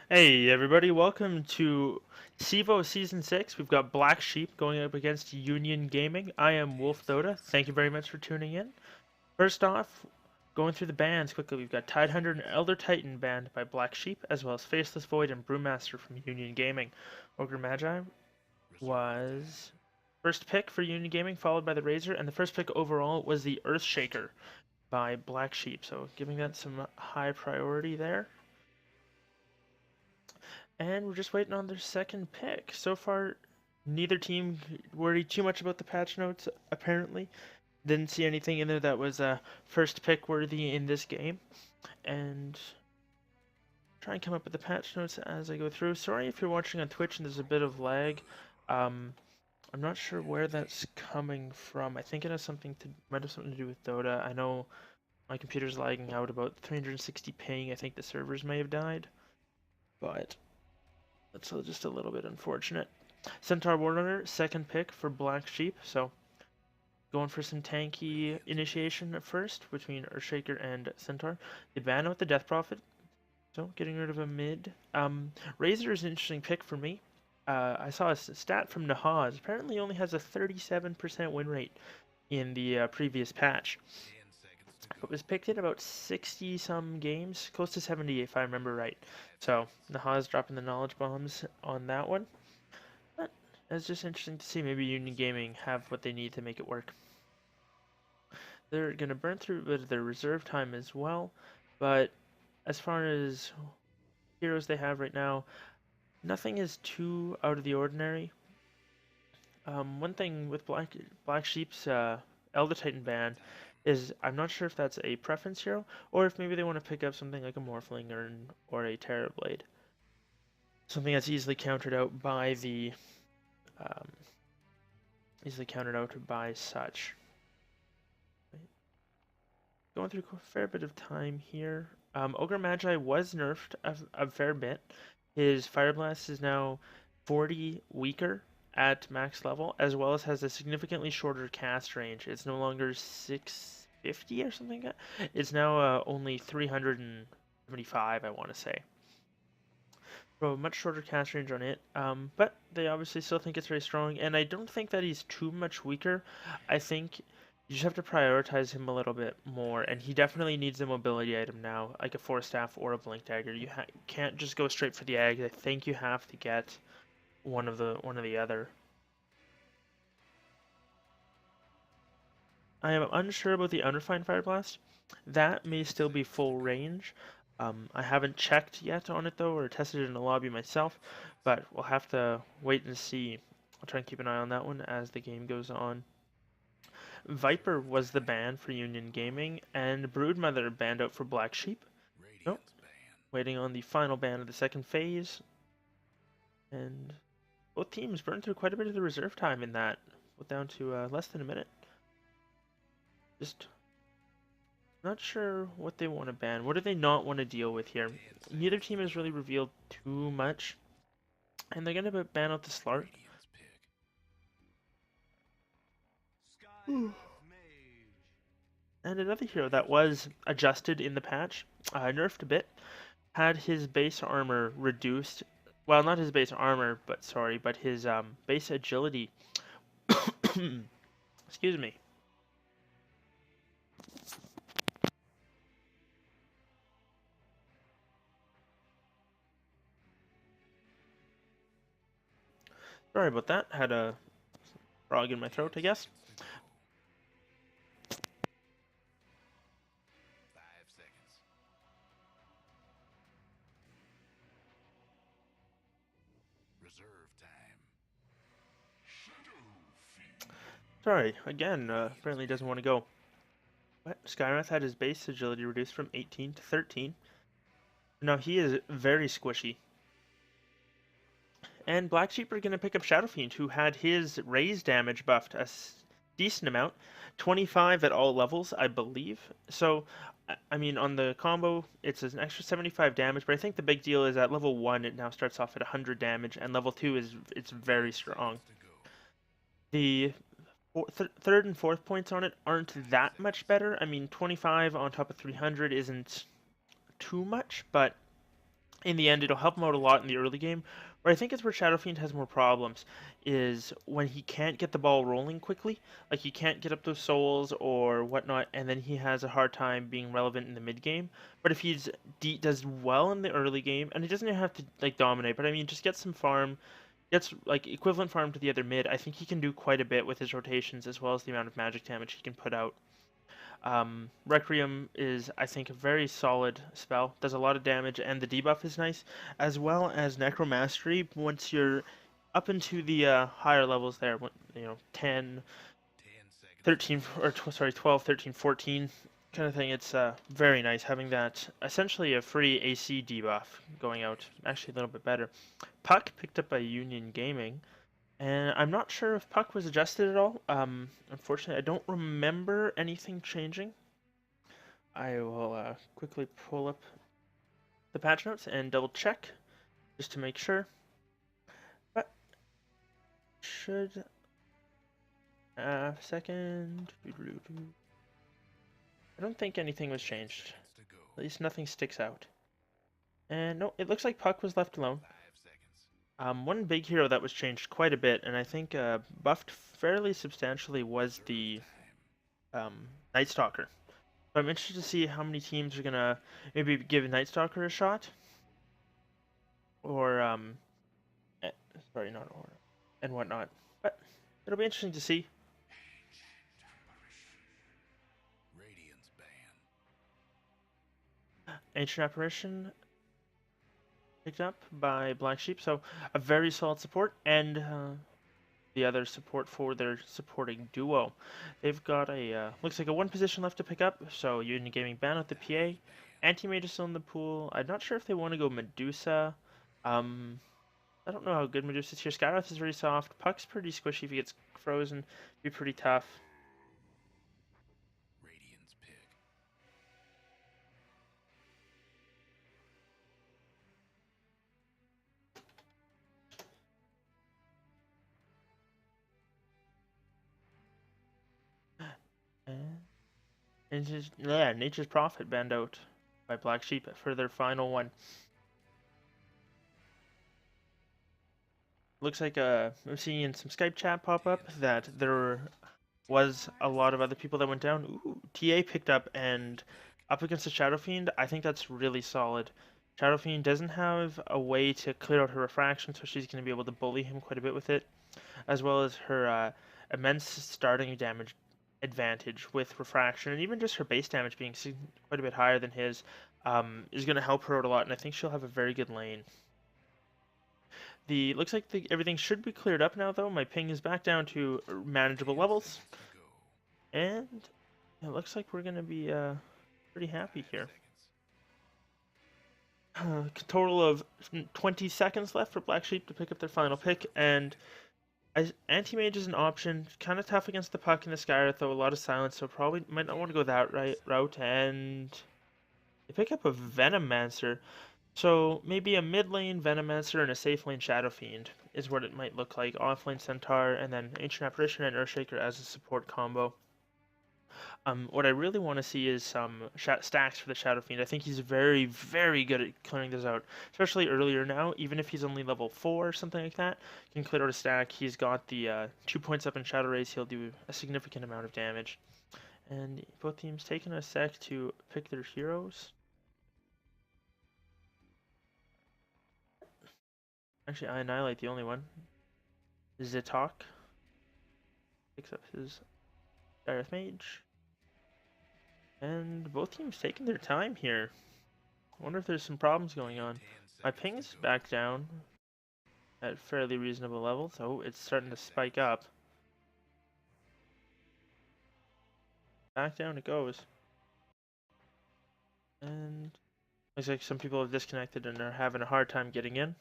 Hey everybody, welcome to Cevo Season 6. We've got Black Sheep going up against Union Gaming. I am Wolf Dota. Thank you very much for tuning in. First off, going through the bans quickly, we've got Tidehunter and Elder Titan banned by Black Sheep, as well as Faceless Void and Brewmaster from Union Gaming. Ogre Magi was first pick for Union Gaming, followed by the Razor, and the first pick overall was the Earthshaker by Black Sheep, so giving that some high priority there. And we're just waiting on their second pick. So far, neither team worried too much about the patch notes, apparently. Didn't see anything in there that was first pick worthy in this game. And try and come up with the patch notes as I go through. Sorry if you're watching on Twitch and there's a bit of lag. Um, I'm not sure where that's coming from. I think it has might have something to do with Dota. I know my computer's lagging out about 360 ping. I think the servers may have died. But that's just a little bit unfortunate. Centaur Warrunner, second pick for Black Sheep, so going for some tanky initiation at first between Earthshaker and Centaur. They ban out the Death Prophet, so getting rid of a mid. Razor is an interesting pick for me. I saw a stat from Nahaz. Apparently only has a 37% win rate in the previous patch. It was picked in about 60 some games, close to 70 if I remember right. So Nahaz dropping the knowledge bombs on that one. But it's just interesting to see. Maybe Union Gaming have what they need to make it work. They're going to burn through a bit of their reserve time as well. But as far as heroes they have right now, nothing is too out of the ordinary. One thing with Black Sheep's Elder Titan ban is I'm not sure if that's a preference hero or if maybe they want to pick up something like a Morphling or a Terrorblade. Something that's um, easily countered out by such. Going through a fair bit of time here. Ogre Magi was nerfed a fair bit. His Fire Blast is now 40 weaker at max level, as well as has a significantly shorter cast range. It's no longer 650 or something like that. It's now only 375, I want to say. So a much shorter cast range on it, but they obviously still think it's very strong, and I don't think that he's too much weaker. I think you just have to prioritize him a little bit more, and he definitely needs a mobility item now, like a Force Staff or a Blink Dagger. You can't just go straight for the egg. I think you have to get one of the other. I am unsure about the Unrefined Fire Blast. That may still be full range. I haven't checked yet on it though, or tested it in the lobby myself, but we'll have to wait and see. I'll try and keep an eye on that one as the game goes on. Viper was the ban for Union Gaming, and Broodmother banned out for Black Sheep. Nope. Waiting on the final ban of the second phase. And both teams burned through quite a bit of the reserve time in that. Down to less than a minute. Just not sure what they want to ban. What do they not want to deal with here? Neither team has really revealed too much. And they're going to ban out the Slark. And another hero that was adjusted in the patch, nerfed a bit, had his base armor reduced. Well, not his base armor, but his base agility. Excuse me. Sorry about that. Had a frog in my throat, I guess. Sorry, again, apparently doesn't want to go. But Skywrath had his base agility reduced from 18 to 13. Now he is very squishy. And Black Sheep are going to pick up Shadow Fiend, who had his raise damage buffed a decent amount. 25 at all levels, I believe. So, I mean, on the combo, it's an extra 75 damage, but I think the big deal is at level 1, it now starts off at 100 damage, and level 2 it's very strong. The third and fourth points on it aren't that much better. I mean, 25 on top of 300 isn't too much, but in the end, it'll help him out a lot in the early game. Where I think it's where Shadowfiend has more problems is when he can't get the ball rolling quickly, like he can't get up those souls or whatnot, and then he has a hard time being relevant in the mid game. But if does well in the early game, and he doesn't even have to like dominate, but I mean just get some farm, gets like equivalent farm to the other mid, I think he can do quite a bit with his rotations as well as the amount of magic damage he can put out. Requiem is, I think, a very solid spell. Does a lot of damage, and the debuff is nice, as well as Necromastery. Once you're up into the higher levels there, 10, 13, or sorry, 12, 13, 14 kind of thing, it's very nice having that, essentially a free AC debuff going out. Actually, a little bit better. Puck, picked up by Union Gaming. And I'm not sure if Puck was adjusted at all. Unfortunately, I don't remember anything changing. I will quickly pull up the patch notes and double check just to make sure. But should second. I don't think anything was changed. At least nothing sticks out. And no, it looks like Puck was left alone. One big hero that was changed quite a bit, and I think buffed fairly substantially, was the Night Stalker. So I'm interested to see how many teams are gonna maybe give Night Stalker a shot, or sorry, not or, and whatnot. But it'll be interesting to see. Ancient Apparition picked up by Black Sheep, so a very solid support, and the other support for their supporting duo. They've got a looks like a one position left to pick up, so Union Gaming ban out the PA. Anti-Mage is still in the pool. I'm not sure if they want to go Medusa. I don't know how good Medusa is here. Skywrath is very soft. Puck's pretty squishy if he gets frozen. Be pretty tough. And Nature's Prophet banned out by Black Sheep for their final one. Looks like I'm seeing in some Skype chat pop up that there was a lot of other people that went down. Ooh, TA picked up, and up against the Shadow Fiend, I think that's really solid. Shadow Fiend doesn't have a way to clear out her refraction, so she's going to be able to bully him quite a bit with it, as well as her immense starting damage advantage with refraction, and even just her base damage being quite a bit higher than his is going to help her out a lot, and I think she'll have a very good lane. Looks like everything should be cleared up now, though. My ping is back down to manageable levels, and it looks like we're going to be pretty happy here. Total of 20 seconds left for Black Sheep to pick up their final pick, and Anti-Mage is an option. Kind of tough against the Puck and the Skywrath, though. A lot of silence, so probably might not want to go that route. And they pick up a Venomancer. So maybe a mid lane Venomancer and a safe lane Shadow Fiend is what it might look like. Off lane Centaur, and then Ancient Apparition and Earthshaker as a support combo. What I really want to see is some stacks for the Shadow Fiend. I think he's very, very good at clearing this out, especially earlier now. Even if he's only level 4 or something like that, he can clear out a stack. He's got the 2 points up in Shadow Rays. He'll do a significant amount of damage. And both teams taking a sec to pick their heroes. Actually, I Annihilate the only one. Zitok picks up his Direth Mage. And both teams taking their time here. I wonder if there's some problems going on. My ping's back down at fairly reasonable levels. Oh, it's starting to spike up. Back down it goes. And looks like some people have disconnected and are having a hard time getting in.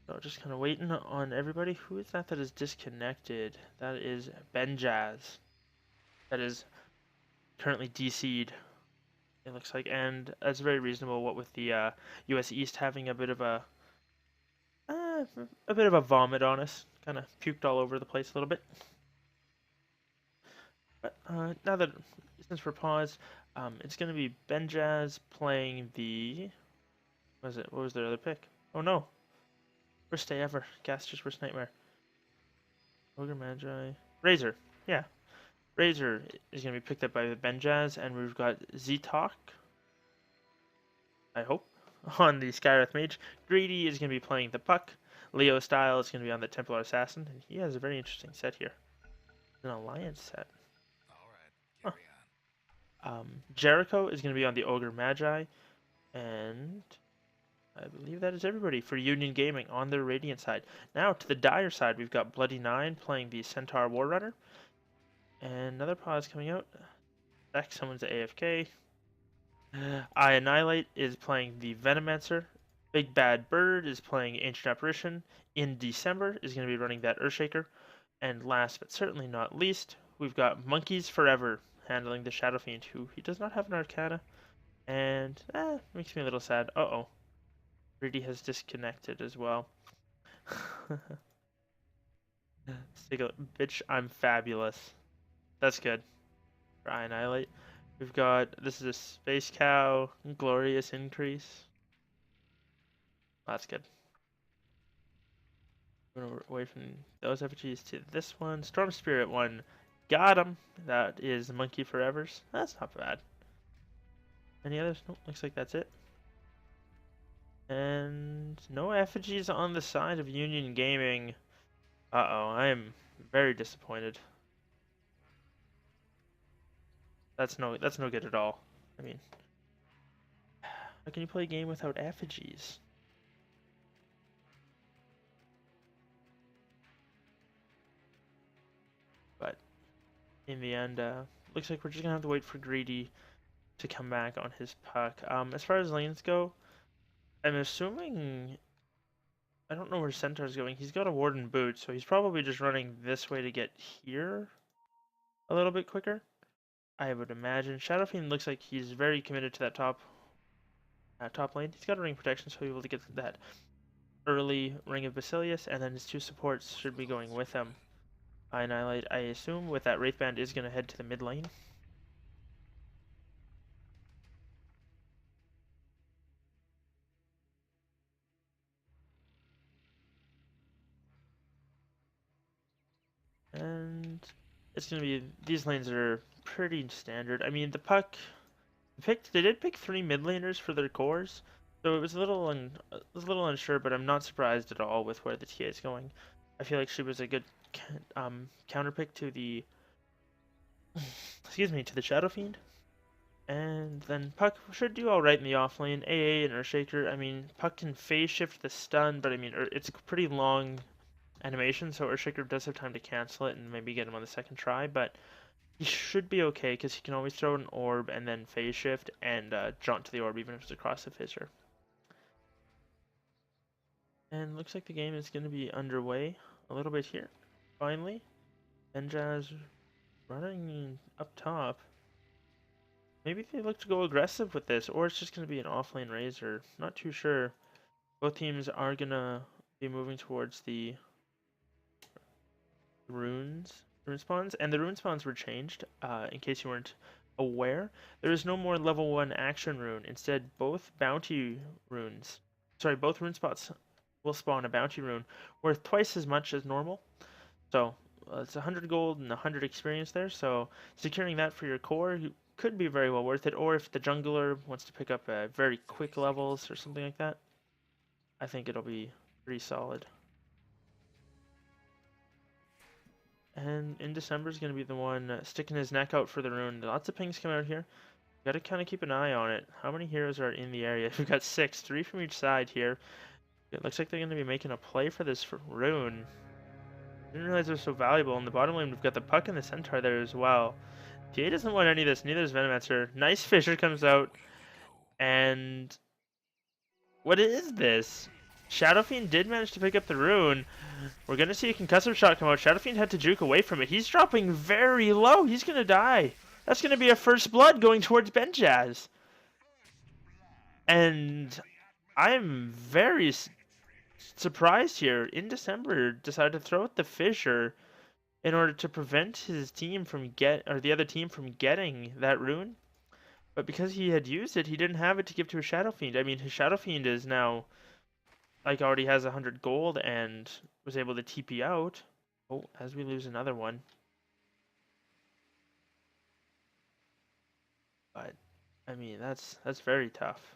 So just kind of waiting on everybody. Who is that is disconnected? That is Benjaz. That is currently DC'd. It looks like, and that's very reasonable. What with the U.S. East having a bit of a vomit on us, kind of puked all over the place a little bit. But now that since we're paused, it's going to be Benjaz playing the What was it? What was their other pick? Oh no. Worst day ever. Caster's worst nightmare. Ogre Magi. Razor. Yeah. Razor is going to be picked up by the Benjaz, and we've got Z-Talk, I hope, on the Skywrath Mage. Greedy is going to be playing the Puck. Leo Style is going to be on the Templar Assassin, and he has a very interesting set here. An alliance set. Huh. Jericho is going to be on the Ogre Magi, and I believe that is everybody for Union Gaming on their Radiant side. Now, to the Dire side, we've got Bloody Nine playing the Centaur Warrunner, and another pause coming out. Back, someone's AFK. I Annihilate is playing the Venomancer. Big Bad Bird is playing Ancient Apparition. In December is going to be running that Earthshaker. And last but certainly not least, we've got Monkeys Forever handling the Shadow Fiend, who he does not have an Arcana. And, makes me a little sad. Uh-oh. Rudy has disconnected as well. Bitch, I'm fabulous. That's good. For I Annihilate. We've got, this is a Space Cow, Glorious Increase. That's good. Going away from those effigies to this one. Storm Spirit one. Got him. That is Monkey Forevers. That's not bad. Any others? Nope, looks like that's it. And no effigies on the side of Union Gaming. Uh-oh, I am very disappointed. That's no good at all. I mean, how can you play a game without effigies? But in the end, looks like we're just gonna have to wait for Greedy to come back on his puck. As far as lanes go, I'm assuming, I don't know where Centaur's going. He's got a Warden boot, so he's probably just running this way to get here a little bit quicker, I would imagine. Shadow Fiend looks like he's very committed to that top lane. He's got a ring protection, so he'll be able to get that early Ring of Basilius, and then his two supports should be going with him. I Annihilate, I assume, with that Wraithband is going to head to the mid lane. And it's going to be, these lanes are pretty standard. I mean, the puck, they did pick 3 mid laners for their cores, so it was a little unsure, but I'm not surprised at all with where the TA is going. I feel like she was a good counter pick to the, excuse me, to the Shadow Fiend. And then Puck should do alright in the offlane. AA and Earthshaker, I mean, Puck can phase shift the stun, but I mean, it's a pretty long animation, so Earthshaker does have time to cancel it and maybe get him on the second try, but he should be okay because he can always throw an orb and then phase shift and jaunt to the orb even if it's across the fissure. And looks like the game is going to be underway a little bit here. Finally, Benjaz running up top. Maybe they look to go aggressive with this, or it's just going to be an offlane Razor. Not too sure. Both teams are going to be moving towards the rune spawns, and the rune spawns were changed, in case you weren't aware. There is no more level 1 action rune. Instead, both rune spots will spawn a bounty rune worth twice as much as normal. So, it's 100 gold and 100 experience there, so securing that for your core could be very well worth it, or if the jungler wants to pick up very quick levels or something like that, I think it'll be pretty solid. And in December is going to be the one sticking his neck out for the rune. Lots of pings come out here. Got to kind of keep an eye on it. How many heroes are in the area? We've got 6, 3 from each side here. It looks like they're going to be making a play for this rune. Didn't realize they're so valuable. In the bottom lane, we've got the Puck and the Centaur there as well. TA doesn't want any of this. Neither does Venomancer. Nice Fissure comes out. And what is this? Shadow Fiend did manage to pick up the rune. We're going to see a concussive shot come out. Shadow Fiend had to juke away from it. He's dropping very low. He's going to die. That's going to be a first blood going towards Benjaz. And I'm very surprised here. In December, decided to throw out the Fissure in order to prevent his team from the other team from getting that rune. But because he had used it, he didn't have it to give to his Shadow Fiend. I mean, his Shadow Fiend is now, like, already has 100 gold and was able to TP out. Oh, as we lose another one. But, I mean, that's very tough.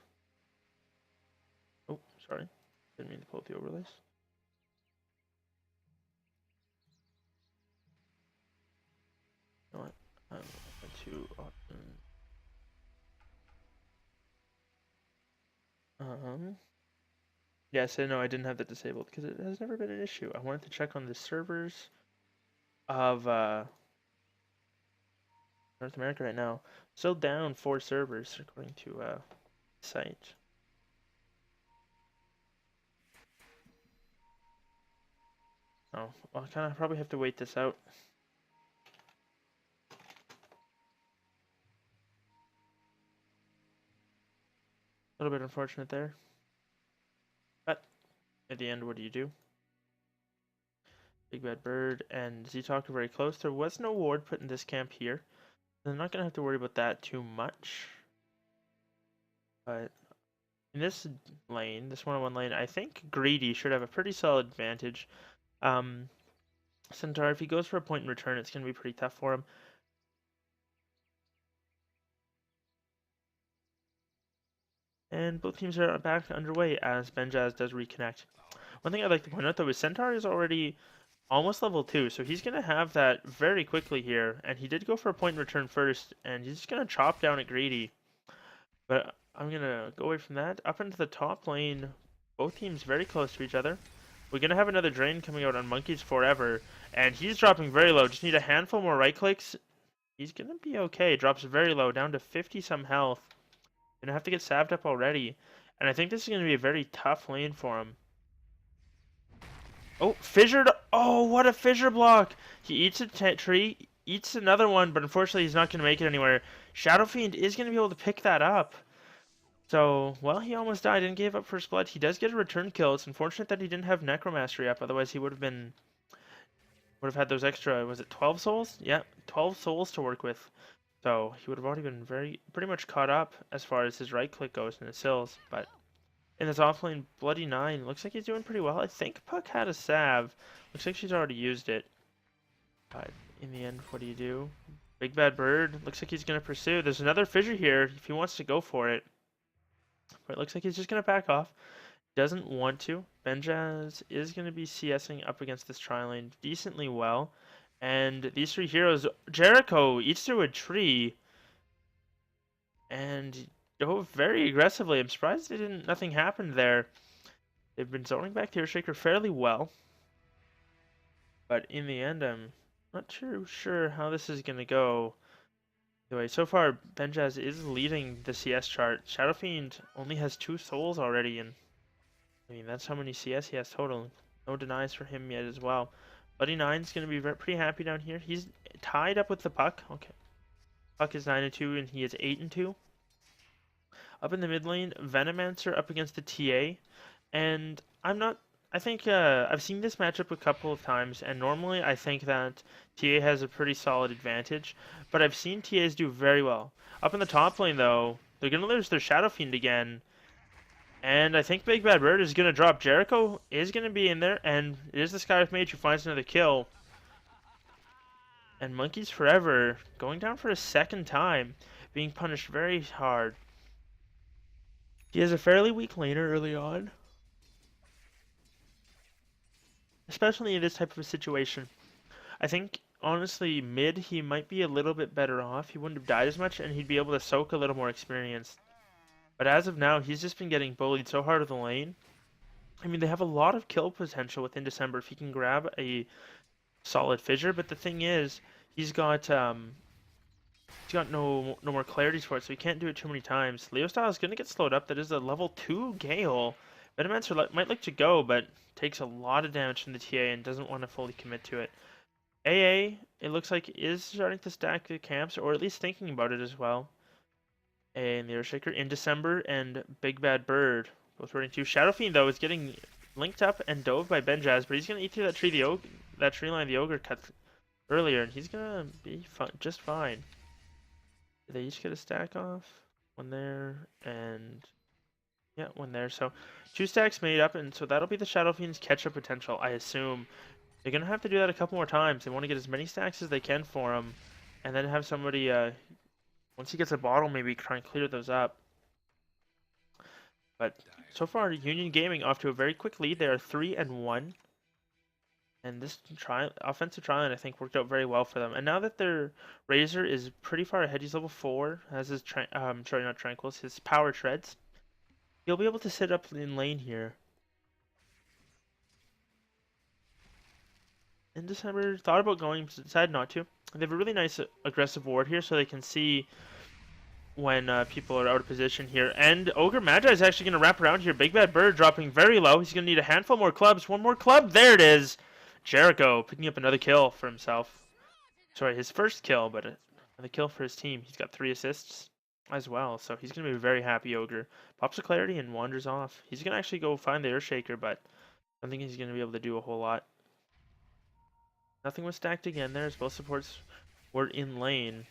Oh, sorry. Didn't mean to pull up the overlays. You know what? I'm going to often. Yes, I know I didn't have that disabled because it has never been an issue. I wanted to check on the servers of North America right now. Still down 4 servers according to site. Oh, well, I kind of probably have to wait this out. A little bit unfortunate there. But at the end, what do you do? Big Bad Bird and Z-Talk are very close. There was no ward put in this camp here. I'm not going to have to worry about that too much. But in this lane, this one-on-one lane, I think Greedy should have a pretty solid advantage. Centaur, if he goes for a point in return, it's going to be pretty tough for him. And both teams are back underway as Benjaz does reconnect. One thing I'd like to point out though is Centaur is already almost level 2, so he's going to have that very quickly here. And he did go for a point in return first, and he's just going to chop down at Greedy. But I'm going to go away from that. Up into the top lane, both teams very close to each other. We're going to have another drain coming out on Monkeys Forever, and he's dropping very low. Just need a handful more right clicks. He's going to be okay. Drops very low, down to 50 some health. Gonna have to get salved up already. And I think this is going to be a very tough lane for him. Oh, fissured. Oh, what a fissure block. He eats a tree, eats another one, but unfortunately he's not going to make it anywhere. Shadow Fiend is going to be able to pick that up. So, well, he almost died and gave up first blood. He does get a return kill. It's unfortunate that he didn't have Necromastery up. Otherwise, he would have had those extra, was it 12 souls? Yeah, 12 souls to work with. So he would have already been pretty much caught up as far as his right click goes and his sills. But in his offlane, Bloody 9, looks like he's doing pretty well. I think Puck had a salve. Looks like she's already used it. But in the end, what do you do? Big Bad Bird, looks like he's going to pursue. There's another fissure here if he wants to go for it. But it looks like he's just going to back off. Doesn't want to. Benjaz is going to be CSing up against this tri-lane decently well. And these 3 heroes, Jericho eats through a tree and dove very aggressively. I'm surprised nothing happened there. They've been zoning back the Earthshaker fairly well. But in the end, I'm not too sure how this is going to go. Anyway, so far, Benjaz is leading the CS chart. Shadow Fiend only has 2 souls already, and I mean, that's how many CS he has total. No denies for him yet as well. Bloody 9's going to be pretty happy down here. He's tied up with the Puck. Okay. Puck is 9-2 and he is 8-2. Up in the mid lane, Venomancer up against the TA. And I think I've seen this matchup a couple of times, and normally I think that TA has a pretty solid advantage, but I've seen TAs do very well. Up in the top lane, though, they're going to lose their Shadow Fiend again. And I think Big Bad Bird is going to drop. Jericho is going to be in there, and it is the Skywrath Mage who finds another kill. And Monkeys Forever going down for a second time, being punished very hard. He has a fairly weak laner early on, especially in this type of a situation. I think, honestly, mid, he might be a little bit better off. He wouldn't have died as much, and he'd be able to soak a little more experience. But as of now, he's just been getting bullied so hard of the lane. I mean, they have a lot of kill potential within December if he can grab a solid fissure. But the thing is, he's got no more clarities for it, so he can't do it too many times. Leo Style is going to get slowed up. That is a level 2 Gale. Venomancer might like to go, but takes a lot of damage from the TA and doesn't want to fully commit to it. AA, it looks like, is starting to stack the camps, or at least thinking about it as well. AA and the Earthshaker in December, and Big Bad Bird both running too. Shadow Fiend, though, is getting linked up and dove by Benjaz, but he's going to eat through that tree line the Ogre cut earlier, and he's going to be just fine. Did they each get a stack off? One there, and yeah, one there. So 2 stacks made up, and so that'll be the Shadow Fiend's catch-up potential, I assume. They're gonna have to do that a couple more times. They want to get as many stacks as they can for him, and then have somebody, once he gets a bottle, maybe try and clear those up. But so far, Union Gaming off to a very quick lead. They are 3-1. And this offensive trial, I think, worked out very well for them. And now that their Razor is pretty far ahead, he's level 4, has his, sorry, not Tranquils, his Power Treads. He'll be able to sit up in lane here. In December, thought about going, but decided not to. They have a really nice aggressive ward here, so they can see when people are out of position here. And Ogre Magi is actually going to wrap around here. Big Bad Bird dropping very low. He's going to need a handful more clubs. One more club. There it is. Jericho picking up another kill for himself. Sorry, his first kill, but another kill for his team. He's got 3 assists as well, so he's going to be very happy, Ogre. Pops a clarity and wanders off. He's going to actually go find the Earthshaker, but I don't think he's going to be able to do a whole lot. Nothing was stacked again there as both supports were in lane.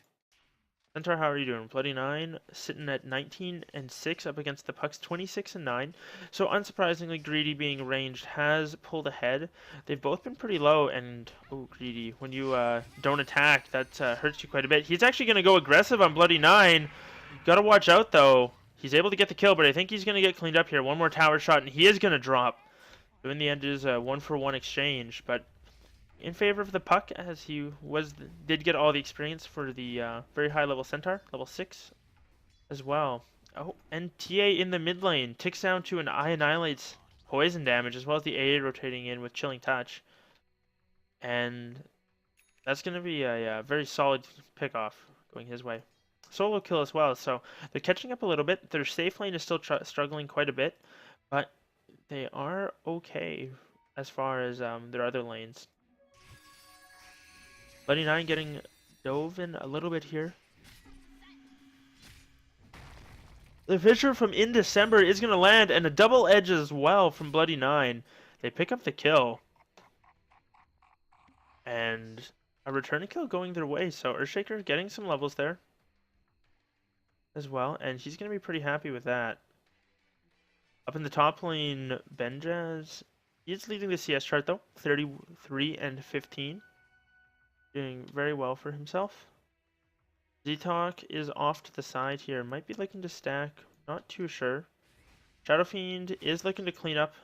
Centaur, how are you doing? Bloody 9 sitting at 19-6 up against the Pucks 26-9. So unsurprisingly, Greedy being ranged has pulled ahead. They've both been pretty low, and oh, Greedy, when you don't attack, that hurts you quite a bit. He's actually going to go aggressive on Bloody 9. Got to watch out though. He's able to get the kill, but I think he's going to get cleaned up here. One more tower shot, and he is going to drop. So in the end, it is a 1-for-1 exchange, but in favor of the Puck, as he did get all the experience for the very high level Centaur, level 6 as well. Oh, and TA in the mid lane ticks down to an Eye Annihilates poison damage, as well as the AA rotating in with Chilling Touch. And that's going to be a very solid pickoff going his way. Solo kill as well, so they're catching up a little bit. Their safe lane is still struggling quite a bit, but they are okay as far as their other lanes. Bloody 9 getting dove in a little bit here. The Fisher from In December is going to land, and a double edge as well from Bloody 9. They pick up the kill. And a returning kill going their way, so Earthshaker getting some levels there as well, and he's going to be pretty happy with that. Up in the top lane, Benjaz, he's leading the CS chart though, 33-15. Doing very well for himself. Z-Talk is off to the side here. Might be looking to stack. Not too sure. Shadow Fiend is looking to clean up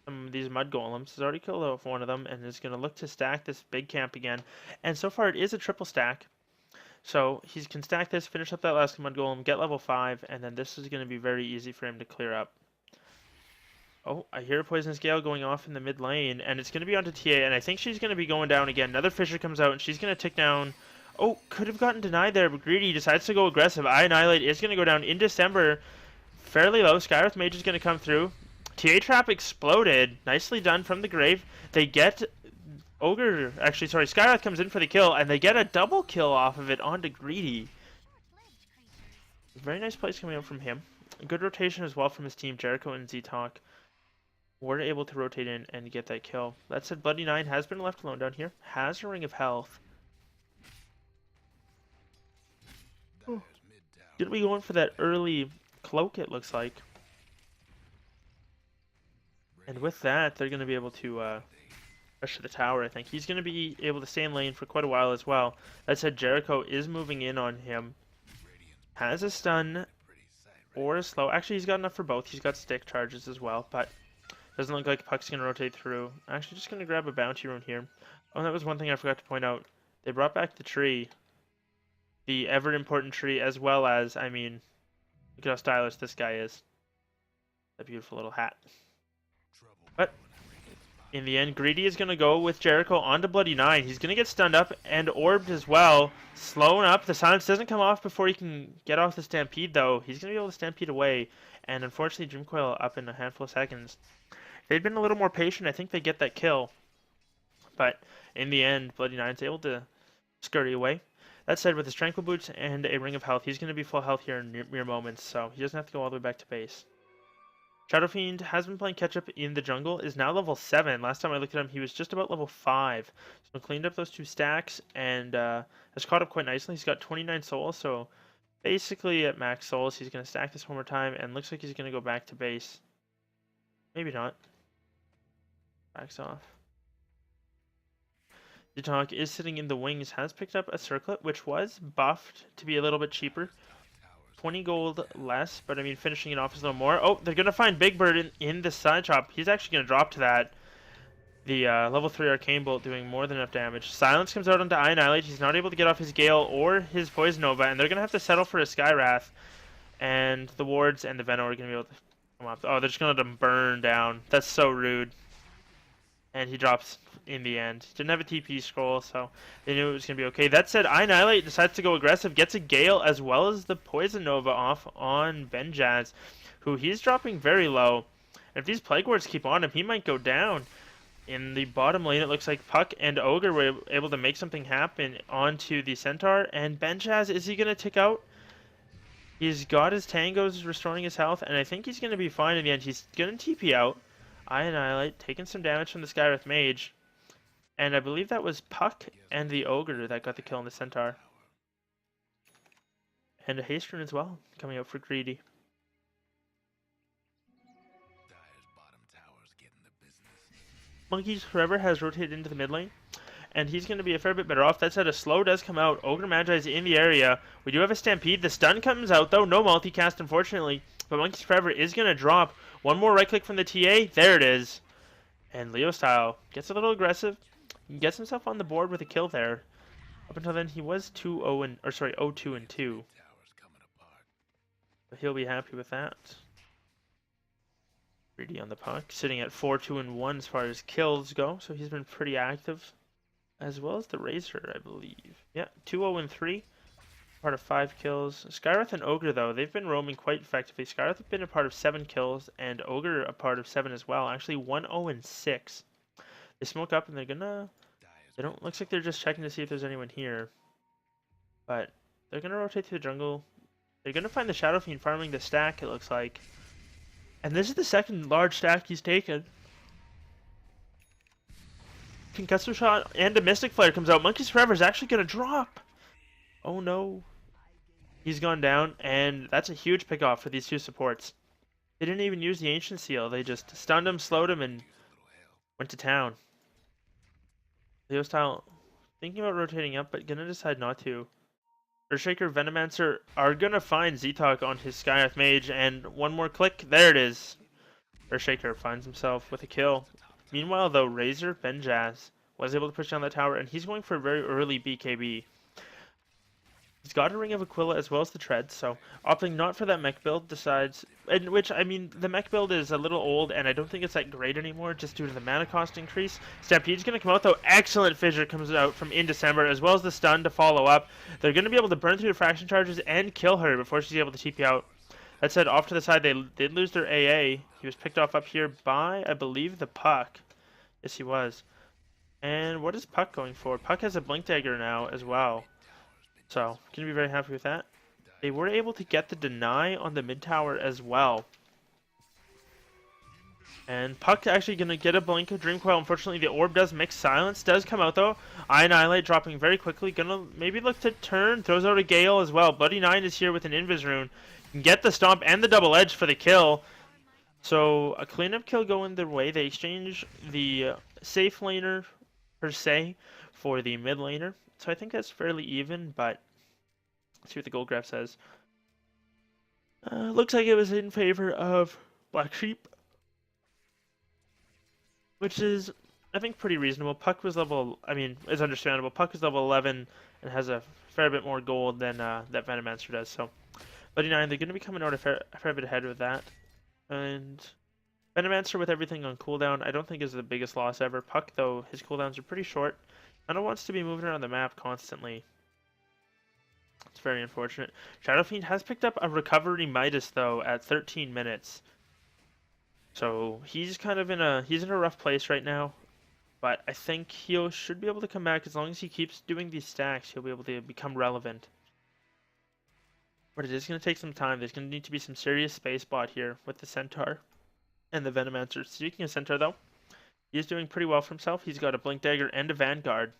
some of these mud golems. He's already killed off one of them and is going to look to stack this big camp again. And so far it is a triple stack. So he can stack this, finish up that last mud golem, get level 5, and then this is going to be very easy for him to clear up. Oh, I hear a Poisonous Gale going off in the mid lane, and it's going to be onto TA, and I think she's going to be going down again. Another Fisher comes out, and she's going to tick down. Oh, could have gotten denied there, but Greedy decides to go aggressive. Eye Annihilate is going to go down in December. Fairly low. Skywrath Mage is going to come through. TA Trap exploded. Nicely done from the grave. They get Ogre, actually, sorry, Skywrath comes in for the kill, and they get a double kill off of it onto Greedy. Very nice plays coming out from him. A good rotation as well from his team, Jericho and Z-Talk. Were able to rotate in and get that kill. That said, Bloody 9 has been left alone down here. Has a Ring of Health. Oh. Gonna be going for that early cloak, it looks like. And with that, they're gonna be able to rush to the tower, I think. He's gonna be able to stay in lane for quite a while as well. That said, Jericho is moving in on him. Has a stun or a slow. Actually, he's got enough for both. He's got stick charges as well, but doesn't look like Puck's going to rotate through. Actually, just going to grab a bounty rune here. Oh, that was one thing I forgot to point out. They brought back the tree. The ever-important tree, as well as, I mean, look at how stylish this guy is. That beautiful little hat. But in the end, Greedy is going to go with Jericho onto Bloody 9. He's going to get stunned up and orbed as well. Slowing up. The silence doesn't come off before he can get off the Stampede, though. He's going to be able to Stampede away. And unfortunately, Dreamcoil up in a handful of seconds. If they'd been a little more patient, I think they get that kill. But in the end, Bloody 9's able to scurry away. That said, with his Tranquil Boots and a Ring of Health, he's going to be full health here in mere moments, so he doesn't have to go all the way back to base. Shadow Fiend has been playing catch-up in the jungle, is now level 7. Last time I looked at him, he was just about level 5. So cleaned up those 2 stacks and has caught up quite nicely. He's got 29 souls, so basically at max souls. He's going to stack this one more time, and looks like he's going to go back to base. Maybe not. Backs off. Zitok is sitting in the wings, has picked up a circlet, which was buffed to be a little bit cheaper. 20 gold less, but I mean, finishing it off is a little more. Oh, they're going to find Big Bird in the side chop. He's actually going to drop to that. The level 3 Arcane Bolt doing more than enough damage. Silence comes out onto Annihilate. He's not able to get off his Gale or his Poison Nova, and they're going to have to settle for a Sky Wrath. And the wards and the Venom are going to be able to come up. Oh, they're just going to let him burn down. That's so rude. And he drops in the end. Didn't have a TP scroll, so they knew it was going to be okay. That said, Annihilate decides to go aggressive, gets a Gale as well as the Poison Nova off on Benjaz, who he's dropping very low. And if these Plague Wards keep on him, he might go down. In the bottom lane, it looks like Puck and Ogre were able to make something happen onto the Centaur. And Benjaz, is he going to tick out? He's got his Tangos restoring his health, and I think he's going to be fine in the end. He's going to TP out. I Annihilate, taking some damage from the Skywrath Mage. And I believe that was Puck and the Ogre that got the kill on the Centaur. And a haste rune as well, coming out for Greedy. Monkeys Forever has rotated into the mid lane, and he's going to be a fair bit better off. That said, a slow does come out. Ogre Magi is in the area. We do have a Stampede. The stun comes out, though. No multicast, unfortunately. But Monkeys Forever is going to drop. One more right click from the TA. There it is. And Leo Style gets a little aggressive. He gets himself on the board with a kill there. Up until then, he was 0-2-2. But he'll be happy with that. Greedy on the Puck, sitting at 4-2-1 as far as kills go, so he's been pretty active, as well as the Razor, I believe. Yeah, 2-0-3, part of 5 kills. Skywrath and Ogre, though, they've been roaming quite effectively. Skywrath have been a part of 7 kills, and Ogre a part of 7 as well. Actually, 1-0-6. They smoke up, and they're gonna... They don't... Looks like they're just checking to see if there's anyone here. But they're gonna rotate to the jungle. They're gonna find the Shadow Fiend farming the stack, it looks like. And this is the second large stack he's taken. Concussive Shot and a Mystic Flare comes out. Monkeys Forever is actually going to drop. Oh no. He's gone down, and that's a huge pick off for these two supports. They didn't even use the Ancient Seal. They just stunned him, slowed him, and went to town. Leo Style thinking about rotating up, but going to decide not to. Earthshaker, Venomancer are going to find Zitok on his Skywrath Mage, and one more click, there it is. Earthshaker finds himself with a kill. Meanwhile, though, Razor, Benjaz was able to push down the tower, and he's going for a very early BKB. He's got a Ring of Aquila as well as the Tread, so opting not for that mech build decides... In which, I mean, the mech build is a little old, and I don't think it's that great anymore, just due to the mana cost increase. Stampede's going to come out, though. Excellent Fissure comes out from in December, as well as the stun to follow up. They're going to be able to burn through the fraction charges and kill her before she's able to TP out. That said, off to the side, they did lose their AA. He was picked off up here by, I believe, the Puck. Yes, he was. And what is Puck going for? Puck has a Blink Dagger now as well. So, going to be very happy with that. They were able to get the deny on the mid tower as well. And Puck actually going to get a Blink of Dream Coil. Unfortunately, the orb does mix. Silence does come out, though. I Annihilate dropping very quickly. Going to maybe look to turn. Throws out a Gale as well. Bloody Nine is here with an Invis Rune. Can get the Stomp and the Double Edge for the kill. So, a cleanup kill going their way. They exchange the safe laner, per se, for the mid laner. So I think that's fairly even, but let's see what the gold graph says. Looks like it was in favor of Black Sheep, which is, I think, pretty reasonable. Puck was level, I mean, it's understandable. Puck is level 11 and has a fair bit more gold than that Venomancer does. So, Bloody Nine, they're going to be coming out a fair bit ahead with that. And Venomancer with everything on cooldown, I don't think is the biggest loss ever. Puck, though, his cooldowns are pretty short. Kind of wants to be moving around the map constantly. It's very unfortunate. Shadow Fiend has picked up a Recovery Midas, though, at 13 minutes. So he's kind of in a rough place right now. But I think he should be able to come back as long as he keeps doing these stacks. He'll be able to become relevant. But it is going to take some time. There's going to need to be some serious space bot here with the Centaur and the Venomancer. Speaking of Centaur, though, he's doing pretty well for himself. He's got a Blink Dagger and a Vanguard.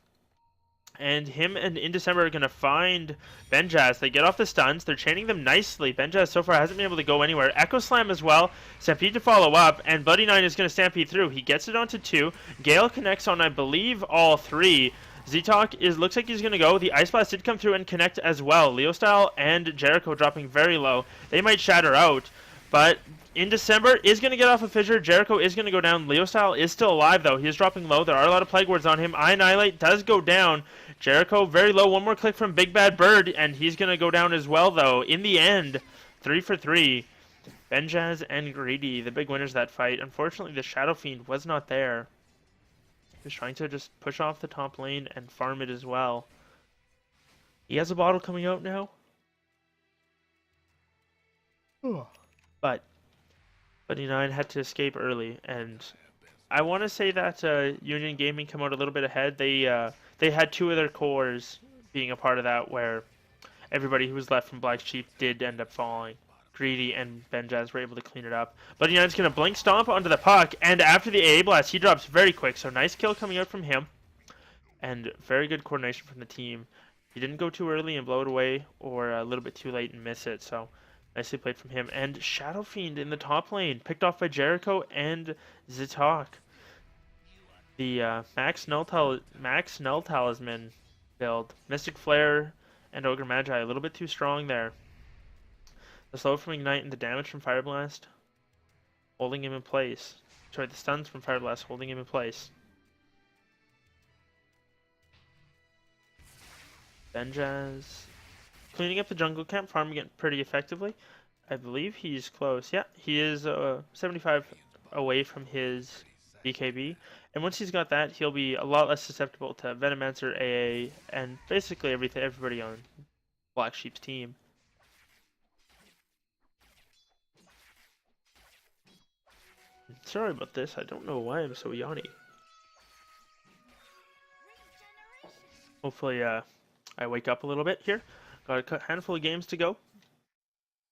And him and In December are going to find Benjaz. They get off the stuns. They're chaining them nicely. Benjaz so far hasn't been able to go anywhere. Echo Slam as well. Stampede to follow up. And Bloody Nine is going to Stampede through. He gets it onto 2. Gale connects on, I believe, all 3. Z-Talk looks like he's going to go. The Ice Blast did come through and connect as well. Leo Style and Jericho dropping very low. They might shatter out. But In December is going to get off a Fissure. Jericho is going to go down. Leo Style is still alive, though. He is dropping low. There are a lot of Plague Wards on him. I Annihilate does go down. Jericho very low. One more click from Big Bad Bird, and he's going to go down as well, though. In the end, 3 for 3. Benjaz and Greedy, the big winners of that fight. Unfortunately, the Shadow Fiend was not there. He was trying to just push off the top lane and farm it as well. He has a bottle coming out now. But Bloody Nine had to escape early, and I want to say that Union Gaming come out a little bit ahead. They had 2 of their cores being a part of that, where everybody who was left from Black Sheep did end up falling. Greedy and Benjaz were able to clean it up. Bloody Nine's going to blink stomp onto the puck, and after the AA blast, he drops very quick. So nice kill coming out from him, and very good coordination from the team. He didn't go too early and blow it away, or a little bit too late and miss it. So nicely played from him. And Shadow Fiend in the top lane, picked off by Jericho and Zitok. The Max Null Talisman build. Mystic Flare and Ogre Magi, a little bit too strong there. The slow from Ignite and the damage from Fire Blast holding him in place. Sorry, the stuns from Fire Blast holding him in place. Benjaz cleaning up the jungle camp, farming it pretty effectively. I believe he's close. Yeah, he is 75 away from his BKB. And once he's got that, he'll be a lot less susceptible to Venomancer, AA, and basically everybody on Black Sheep's team. Sorry about this, I don't know why I'm so yawny. Hopefully I wake up a little bit here. Got a handful of games to go.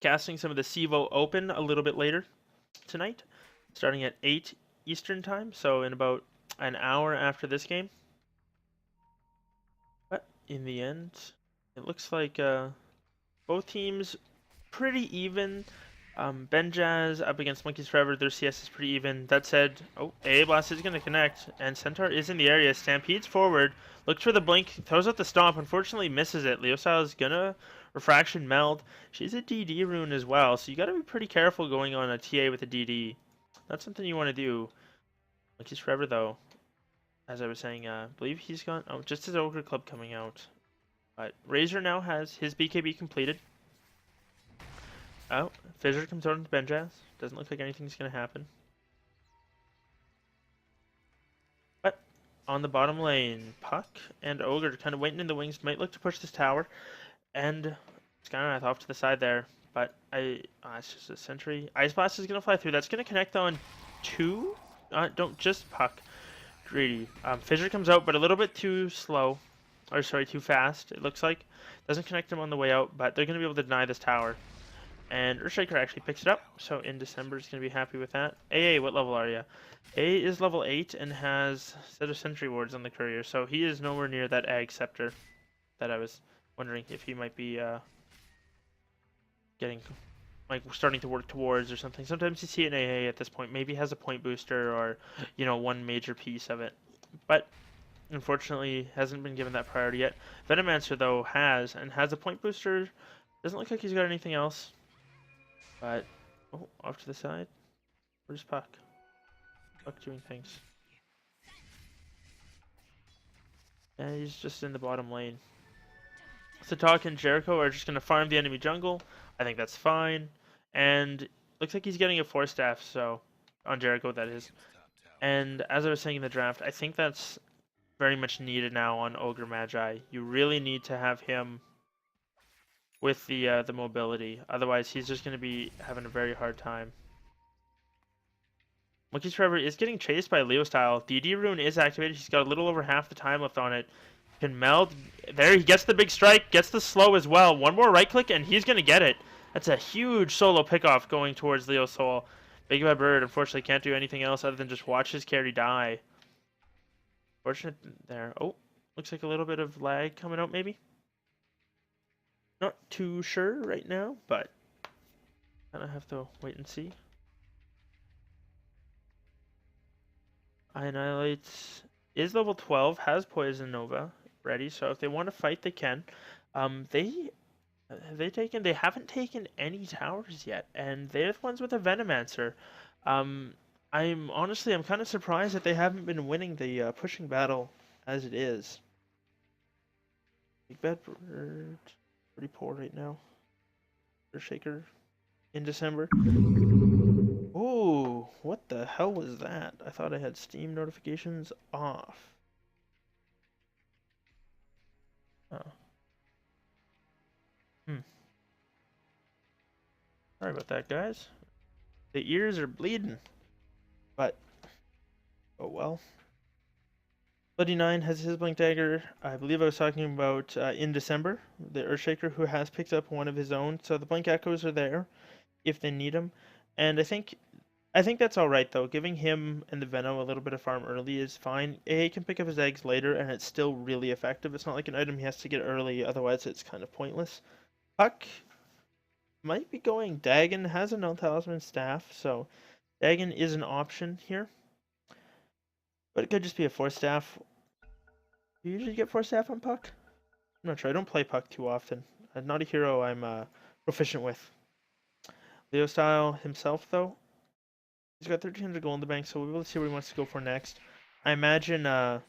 Casting some of the Cevo Open a little bit later tonight, starting at 8 Eastern time, so in about an hour after this game. But in the end, it looks like both teams pretty even. Benjaz up against Monkeys Forever, their CS is pretty even. That said, AA Blast is going to connect, and Centaur is in the area. Stampedes forward, looks for the blink, throws out the stomp, unfortunately misses it. Leostyle is going to Refraction Meld. She's a DD rune as well, so you got to be pretty careful going on a TA with a DD. That's something you want to do. Monkeys Forever, though, as I was saying, I believe he's got just his Ogre Club coming out. But Razor now has his BKB completed. Oh, Fissure comes out into Benjaz. Doesn't look like anything's going to happen. But on the bottom lane, Puck and Ogre kind of waiting in the wings. Might look to push this tower. And Skyknife off to the side there. But it's just a sentry. Ice Blast is going to fly through. That's going to connect on 2. Don't just Puck. Greedy. Fissure comes out, but a little bit too slow. Or sorry, too fast, it looks like. Doesn't connect him on the way out, but they're going to be able to deny this tower. And Earthshaker actually picks it up, so In December is going to be happy with that. AA, what level are you? A is level 8 and has a set of sentry wards on the courier, so he is nowhere near that Ag Scepter that I was wondering if he might be starting to work towards or something. Sometimes you see an AA at this point, maybe has a point booster or, one major piece of it. But unfortunately, hasn't been given that priority yet. Venomancer, though, has a point booster. Doesn't look like he's got anything else. But, off to the side. Where's Puck? Puck doing things. Yeah, he's just in the bottom lane. Zitok and Jericho are just going to farm the enemy jungle. I think that's fine. And looks like he's getting a 4-staff, so on Jericho, that is. And as I was saying in the draft, I think that's very much needed now on Ogre Magi. You really need to have him with the mobility. Otherwise, he's just going to be having a very hard time. Monkeys Forever is getting chased by Leo Style. DD rune is activated. He's got a little over half the time left on it. Can meld. There, he gets the big strike. Gets the slow as well. One more right click, and he's going to get it. That's a huge solo pickoff going towards Leo Soul. Big Bad Bird, unfortunately, can't do anything else other than just watch his carry die. Fortunate there. Oh, Looks like a little bit of lag coming out, maybe. Not too sure right now, but kind of have to wait and see. Annihilates is level 12, has Poison Nova ready, so if they want to fight, they can. They haven't taken any towers yet, and they're the ones with a Venomancer. I'm kind of surprised that they haven't been winning the pushing battle as it is. Big Bad Bird, pretty poor right now. Shaker in December. Ooh, what the hell was that? I thought I had Steam notifications off. Oh. Sorry about that, guys. The ears are bleeding. But, oh well. Bloody Nine has his Blink Dagger. I believe I was talking about in December. The Earthshaker who has picked up one of his own. So the Blink Echoes are there if they need them. And I think that's alright though. Giving him and the Veno a little bit of farm early is fine. He can pick up his eggs later and it's still really effective. It's not like an item he has to get early, otherwise it's kind of pointless. Puck might be going Dagon, has a null talisman staff, so Dagon is an option here. But it could just be a 4-staff. Do you usually get 4-staff on Puck? I'm not sure. I don't play Puck too often. Not a hero I'm proficient with. Leo Style himself, though, he's got 1,300 gold in the bank, so we'll be able to see what he wants to go for next. I imagine, oh,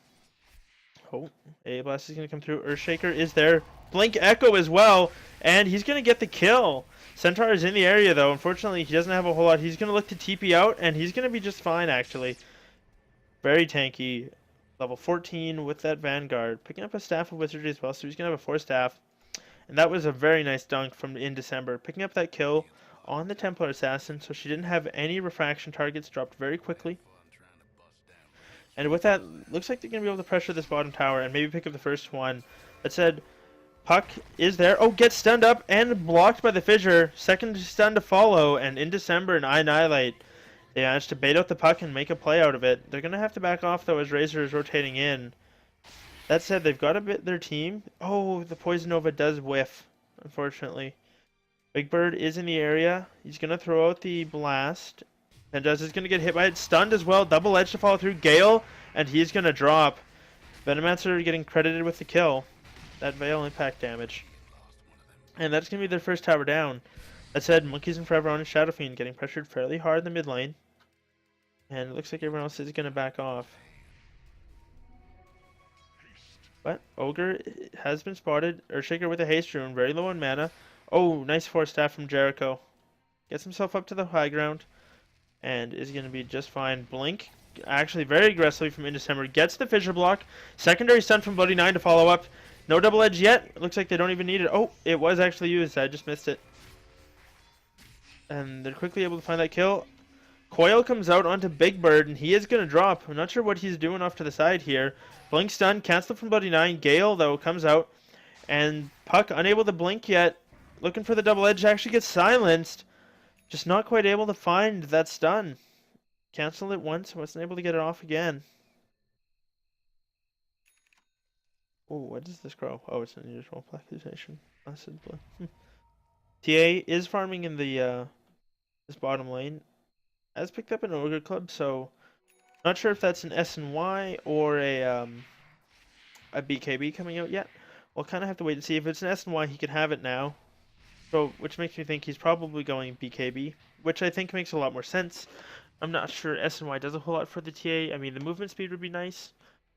A Blast is going to come through. Earthshaker is there. Blink Echo as well, and he's going to get the kill. Centaur is in the area, though. Unfortunately, he doesn't have a whole lot. He's going to look to TP out, and he's going to be just fine, actually. Very tanky. Level 14 with that Vanguard. Picking up a Staff of Wizardry as well, so he's going to have a 4-staff. And that was a very nice dunk from in December. Picking up that kill on the Templar Assassin, so she didn't have any refraction targets, dropped very quickly. And with that, looks like they're going to be able to pressure this bottom tower and maybe pick up the first one. That said, Puck is there. Oh, gets stunned up and blocked by the Fissure. Second stun to follow, and in December, an Annihilate. They managed to bait out the Puck and make a play out of it. They're going to have to back off, though, as Razor is rotating in. That said, they've got a bit their team. Oh, the Poison Nova does whiff, unfortunately. Big Bird is in the area. He's going to throw out the Blast. And Dez is going to get hit by it. Stunned as well. Double edge to follow through. Gale. And he's going to drop. Venomancer getting credited with the kill. That Veil impact damage. And that's going to be their first tower down. That said, Monkeys and Forever on and Shadow Fiend getting pressured fairly hard in the mid lane. And it looks like everyone else is going to back off. But Ogre has been spotted. Earthshaker with a haste rune. Very low on mana. Oh, nice 4-staff from Jericho. Gets himself up to the high ground. And is going to be just fine. Blink, actually very aggressively from in December. Gets the Fissure block. Secondary stun from Bloody Nine to follow up. No double edge yet. It looks like they don't even need it. Oh, it was actually used. I just missed it. And they're quickly able to find that kill. Coil comes out onto Big Bird, and he is going to drop. I'm not sure what he's doing off to the side here. Blink stun, cancel from Bloody Nine. Gale, though, comes out. And Puck, unable to blink yet. Looking for the double edge, actually gets silenced. Just not quite able to find that stun. Cancel it once, wasn't able to get it off again. Oh, what does this grow? Oh, it's an unusual accusation. Acid blue. TA is farming in the this bottom lane. Has picked up an Ogre Club, so not sure if that's an SNY or a BKB coming out yet. We'll kind of have to wait and see. If it's an SNY, he could have it now. So, which makes me think he's probably going BKB, which I think makes a lot more sense. I'm not sure SNY does a whole lot for the TA. I mean, the movement speed would be nice,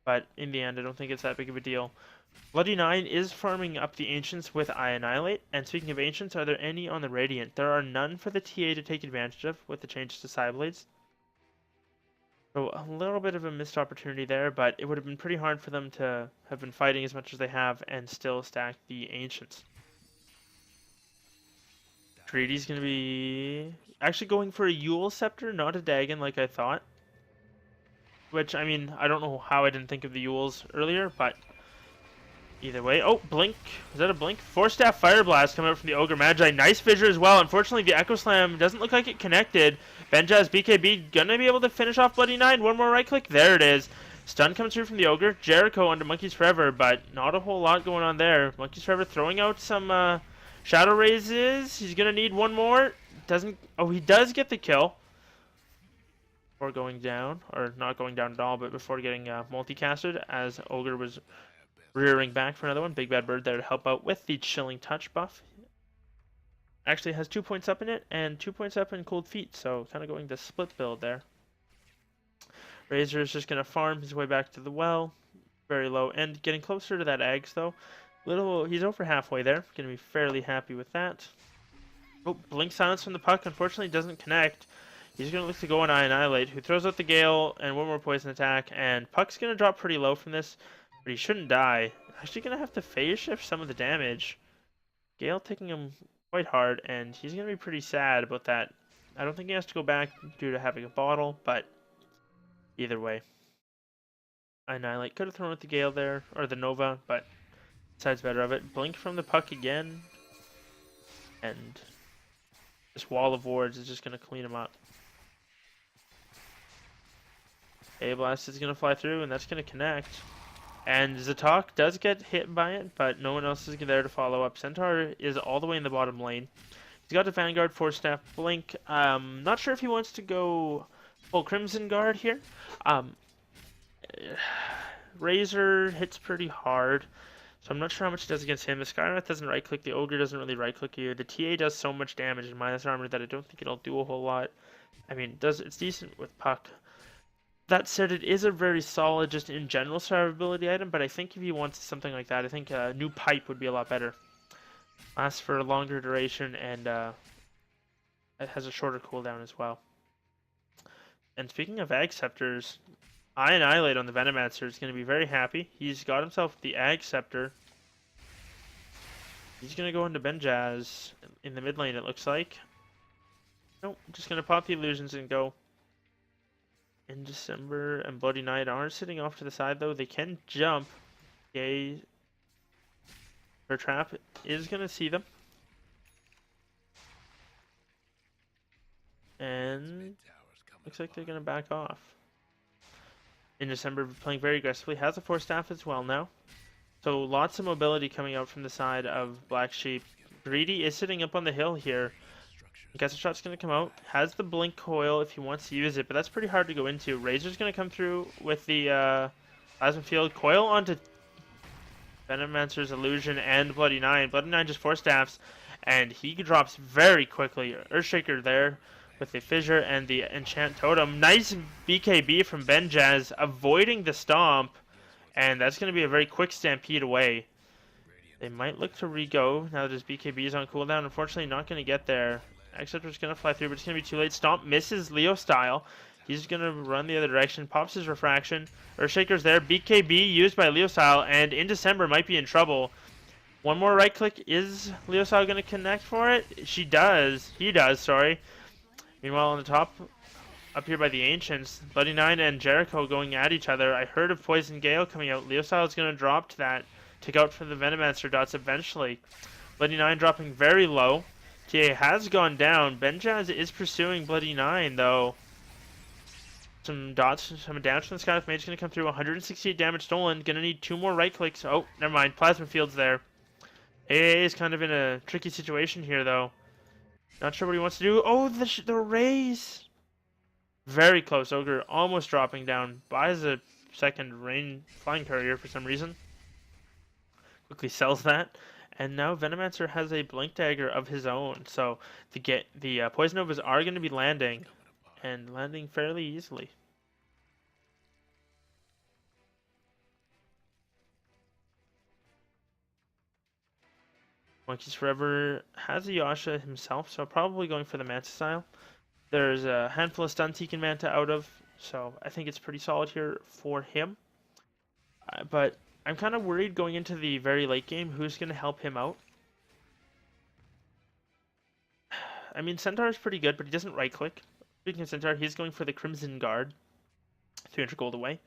but in the end, I don't think it's that big of a deal. Bloody Nine is farming up the Ancients with Annihilate, and speaking of Ancients, are there any on the Radiant? There are none for the TA to take advantage of with the changes to Psyblades. So a little bit of a missed opportunity there, but it would have been pretty hard for them to have been fighting as much as they have and still stack the Ancients. Greedy's going to be actually going for a Yule Scepter, not a Dagon like I thought. Which, I mean, I don't know how I didn't think of the Yules earlier, but either way. Oh, Blink. Is that a Blink? 4-staff Fire Blast coming out from the Ogre Magi. Nice Fissure as well. Unfortunately, the Echo Slam doesn't look like it connected. Benjaz BKB going to be able to finish off Bloody Nine. One more right click. There it is. Stun comes through from the Ogre. Jericho onto Monkeys Forever, but not a whole lot going on there. Monkeys Forever throwing out some Shadow Raises. He's going to need one more. Doesn't. Oh, he does get the kill. Before going down, or not going down at all, but before getting multicasted, as Ogre was rearing back for another one. Big Bad Bird there to help out with the Chilling Touch buff. Actually has 2 points up in it, and 2 points up in Cold Feet, so kind of going the split build there. Razor is just going to farm his way back to the well. Very low, and getting closer to that eggs, though. He's over halfway there. Going to be fairly happy with that. Oh, Blink Silence from the Puck, unfortunately doesn't connect. He's going to look to go on Annihilate, who throws out the Gale and one more poison attack, and Puck's going to drop pretty low from this, but he shouldn't die. Actually going to have to phase shift some of the damage. Gale taking him quite hard, and he's going to be pretty sad about that. I don't think he has to go back due to having a bottle, but either way. Annihilate could have thrown out the Gale there, or the Nova, but side's better of it. Blink from the Puck again, and this Wall of Wards is just going to clean him up. A-Blast is going to fly through, and that's going to connect. And Zatok does get hit by it, but no one else is there to follow up. Centaur is all the way in the bottom lane. He's got the Vanguard, 4-staff, Blink. Not sure if he wants to go full Crimson Guard here. Razor hits pretty hard, so I'm not sure how much it does against him. The Skywrath doesn't right-click. The Ogre doesn't really right-click you. The TA does so much damage in minus armor that I don't think it'll do a whole lot. I mean, it's decent with Puck. That said, it is a very solid, just in general, survivability item, but I think if you want something like that, I think a new pipe would be a lot better. Lasts for a longer duration, and it has a shorter cooldown as well. And speaking of Ag Scepters, Annihilate on the Venomancer is going to be very happy. He's got himself the Ag Scepter. He's going to go into Benjaz in the mid lane, it looks like. Nope, just going to pop the illusions and go. In December and Bloody Knight are sitting off to the side, though. They can jump. Yay. Her trap is going to see them. And looks like they're going to back off. In December, playing very aggressively. Has a 4-staff as well now. So lots of mobility coming out from the side of Black Sheep. Greedy is sitting up on the hill here. Guess a shot's going to come out. Has the Blink Coil if he wants to use it, but that's pretty hard to go into. Razor's going to come through with the Plasma Field. Coil onto Venomancer's Illusion and Bloody Nine. Bloody Nine just 4-staffs, and he drops very quickly. Earthshaker there with the Fissure and the Enchant Totem. Nice BKB from Benjaz, avoiding the Stomp, and that's going to be a very quick Stampede away. They might look to re-go now that his BKB is on cooldown. Unfortunately, not going to get there. Acceptor's going to fly through, but it's going to be too late. Stomp misses Leo style. He's going to run the other direction. Pops his Refraction. Earthshaker's there. BKB used by Leo style, and in December might be in trouble. One more right click. Is Leo style going to connect for it? She does. He does, sorry. Meanwhile, on the top, up here by the Ancients, Bloody Nine and Jericho going at each other. I heard of Poison Gale coming out. Leo style is going to drop to that. Take out for the Venomancer dots eventually. Bloody Nine dropping very low. TA has gone down. Benjaz is pursuing Bloody Nine, though. Some dots, some damage from the Skylift Mage going to come through. 168 damage stolen. Going to need 2 more right clicks. Oh, never mind. Plasma Field's there. AA is kind of in a tricky situation here, though. Not sure what he wants to do. Oh, the raise! Very close. Ogre almost dropping down. Buys a second Flying Courier for some reason. Quickly sells that. And now Venomancer has a Blink Dagger of his own, so the Poison Novas are going to be landing, and landing fairly easily. Monkeys Forever has a Yasha himself, so probably going for the Manta style. There's a handful of stuns he can Manta out of, so I think it's pretty solid here for him. But I'm kind of worried going into the very late game who's going to help him out. I mean, Centaur is pretty good, but he doesn't right-click. Speaking of Centaur, he's going for the Crimson Guard. 300 gold away,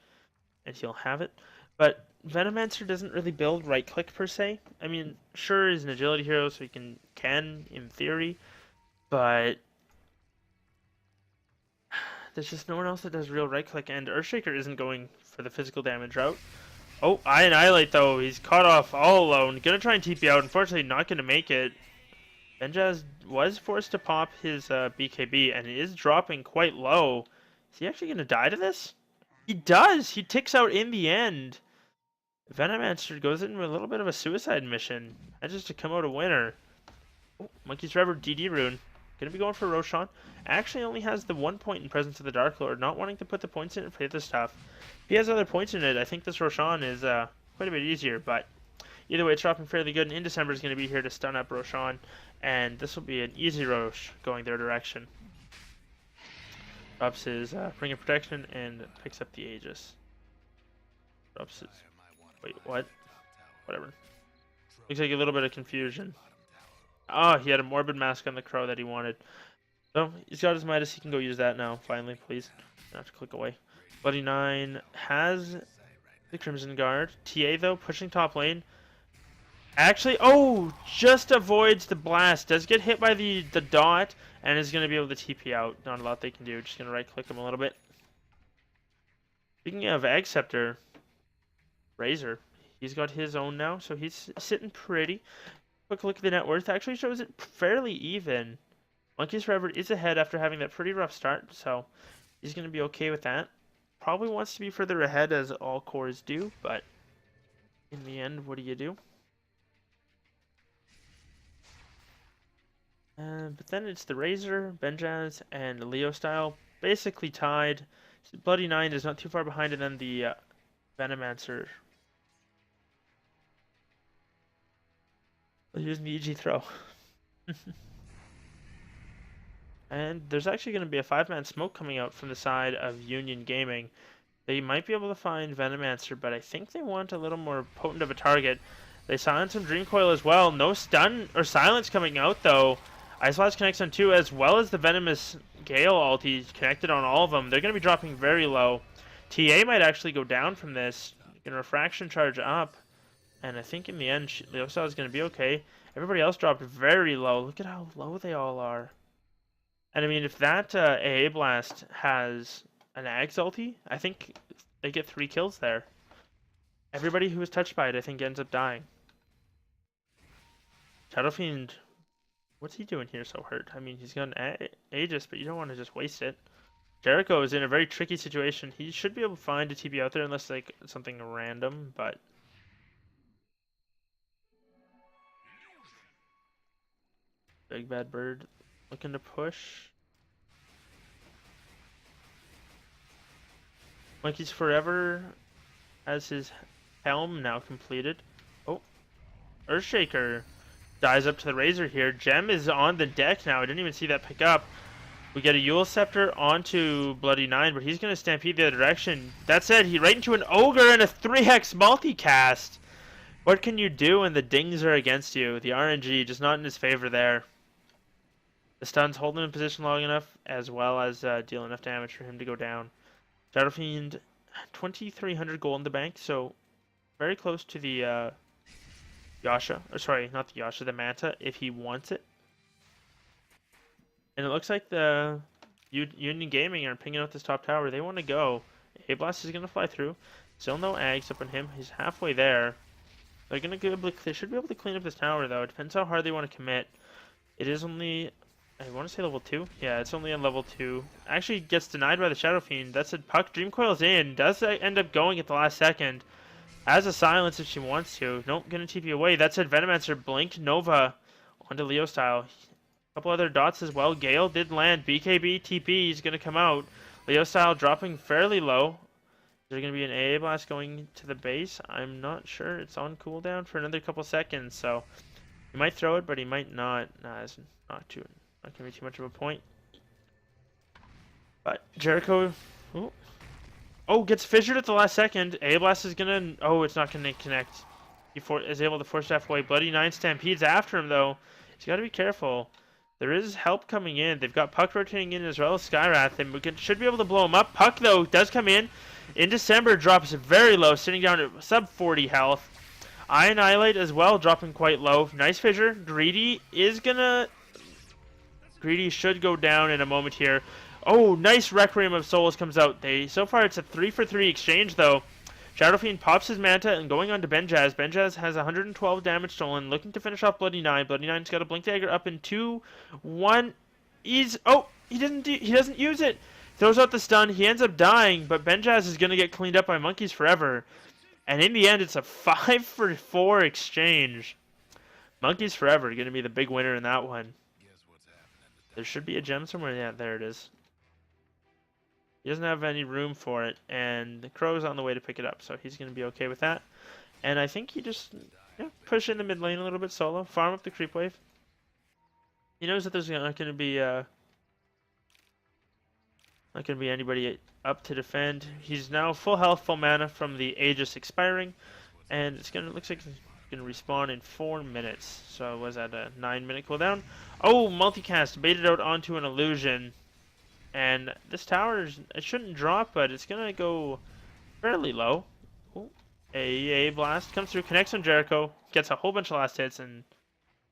and he'll have it. But Venomancer doesn't really build right-click per se. I mean, sure, he's an agility hero, so he can in theory, but There's just no one else that does real right-click, and Earthshaker isn't going for the physical damage route. Oh, I Annihilate, though. He's caught off all alone. Gonna try and TP out. Unfortunately, not gonna make it. Benjaz was forced to pop his BKB, and is dropping quite low. Is he actually gonna die to this? He does! He ticks out in the end. Venomancer goes in with a little bit of a suicide mission. Manages to come out a winner. Oh, Monkey's Forever DD Rune. Gonna be going for Roshan. Actually only has the 1 point in Presence of the Dark Lord, not wanting to put the points in and play this stuff. If he has other points in it, I think this Roshan is quite a bit easier, but either way, it's dropping fairly good, and In December is going to be here to stun up Roshan, and this will be an easy Rosh going their direction. Drops his Ring of Protection and picks up the Aegis. Drops his... Wait, what? Whatever. Looks like a little bit of confusion. Oh, he had a Morbid Mask on the Crow that he wanted. So, he's got his Midas, he can go use that now, finally, please. I have to click away. Bloody Nine has the Crimson Guard. TA, though, pushing top lane. Actually, oh, just avoids the blast. Does get hit by the dot, and is going to be able to TP out. Not a lot they can do. Just going to right-click him a little bit. Speaking of Egg Scepter, Razor. He's got his own now, so he's sitting pretty. Quick look at the net worth. Actually shows it fairly even. Monkey's Forever is ahead after having that pretty rough start, so he's going to be okay with that. Probably wants to be further ahead, as all cores do, but in the end, what do you do? But then it's the Razor, Benjaz, and Leo Style, basically tied. Bloody Nine is not too far behind, and then the Venomancer. Using the EG throw. And there's actually going to be a 5-man smoke coming out from the side of Union Gaming. They might be able to find Venomancer, but I think they want a little more potent of a target. They silence some Dream Coil as well. No stun or silence coming out, though. Ice Blast connects on 2, as well as the Venomous Gale ulti connected on all of them. They're going to be dropping very low. TA might actually go down from this. Going to Refraction charge up. And I think in the end, Leosao is going to be okay. Everybody else dropped very low. Look at how low they all are. And I mean, if that AA Blast has an Axe ulti, I think they get 3 kills there. Everybody who was touched by it, I think, ends up dying. Shadow Fiend, what's he doing here so hurt? I mean, he's got an Aegis, but you don't want to just waste it. Jericho is in a very tricky situation. He should be able to find a TP out there unless like something random, but... Big Bad Bird looking to push. Monkey's Forever has his helm now completed. Oh, Earthshaker dies up to the Razor here. Gem is on the deck now. I didn't even see that pick up. We get a Yule Scepter onto Bloody Nine, but he's going to stampede the other direction. That said, he right into an Ogre and a 3x multicast. What can you do when the dings are against you? The RNG just not in his favor there. The stun's holding him in position long enough, as well as deal enough damage for him to go down. Shadow Fiend, 2,300 gold in the bank, so very close to the Yasha. Or sorry, not the Yasha, the Manta, if he wants it. And it looks like the Union Gaming are pinging out this top tower. They want to go. A-Blast is going to fly through. Still no Ags up on him. He's halfway there. They're going to they should be able to clean up this tower, though. It depends how hard they want to commit. It is only... I want to say level 2. Yeah, it's only on level 2. Actually gets denied by the Shadow Fiend. That's it. Puck Dream Coil's in. Does end up going at the last second. Has a silence if she wants to. Nope, gonna TP away. That said, Venomancer blinked Nova onto Leo Style. A couple other dots as well. Gale did land. BKB, TP. He's gonna come out. Leo Style dropping fairly low. Is there gonna be an AA Blast going to the base? I'm not sure. It's on cooldown for another couple seconds, so he might throw it, but he might not. Nah, it's not gonna be too much of a point. But Jericho, gets fissured at the last second. A-Blast is gonna, it's not gonna connect. He is able to force that away. Bloody Nine stampedes after him though. He's got to be careful. There is help coming in. They've got Puck rotating in as well as Skyrath, and we should be able to blow him up. Puck though does come in. In December drops very low, sitting down at sub 40 health. I Annihilate as well, dropping quite low. Nice fissure. Greedy should go down in a moment here. Oh, nice Requiem of Souls comes out. So far it's a 3-for-3 exchange though. Shadow Fiend pops his Manta and going on to Benjaz. Benjaz has 112 damage stolen, looking to finish off Bloody Nine. Bloody Nine's got a Blink Dagger up in 2, 1. He doesn't use it. Throws out the stun. He ends up dying, but Benjaz is gonna get cleaned up by Monkeys Forever. And in the end, it's a 5-for-4 exchange. Monkeys Forever gonna be the big winner in that one. There should be a gem somewhere. Yeah, there it is. He doesn't have any room for it, and the Crow's on the way to pick it up, so he's going to be okay with that. And I think he just push in the mid lane a little bit solo, farm up the creep wave. He knows that there's not going to be anybody up to defend. He's now full health, full mana from the Aegis expiring, and looks like it's gonna respawn in 4 minutes. So was that a 9-minute cooldown? Oh, multicast baited out onto an illusion. And this tower, it shouldn't drop, but it's going to go fairly low. Ooh. A blast comes through, connects on Jericho, gets a whole bunch of last hits, and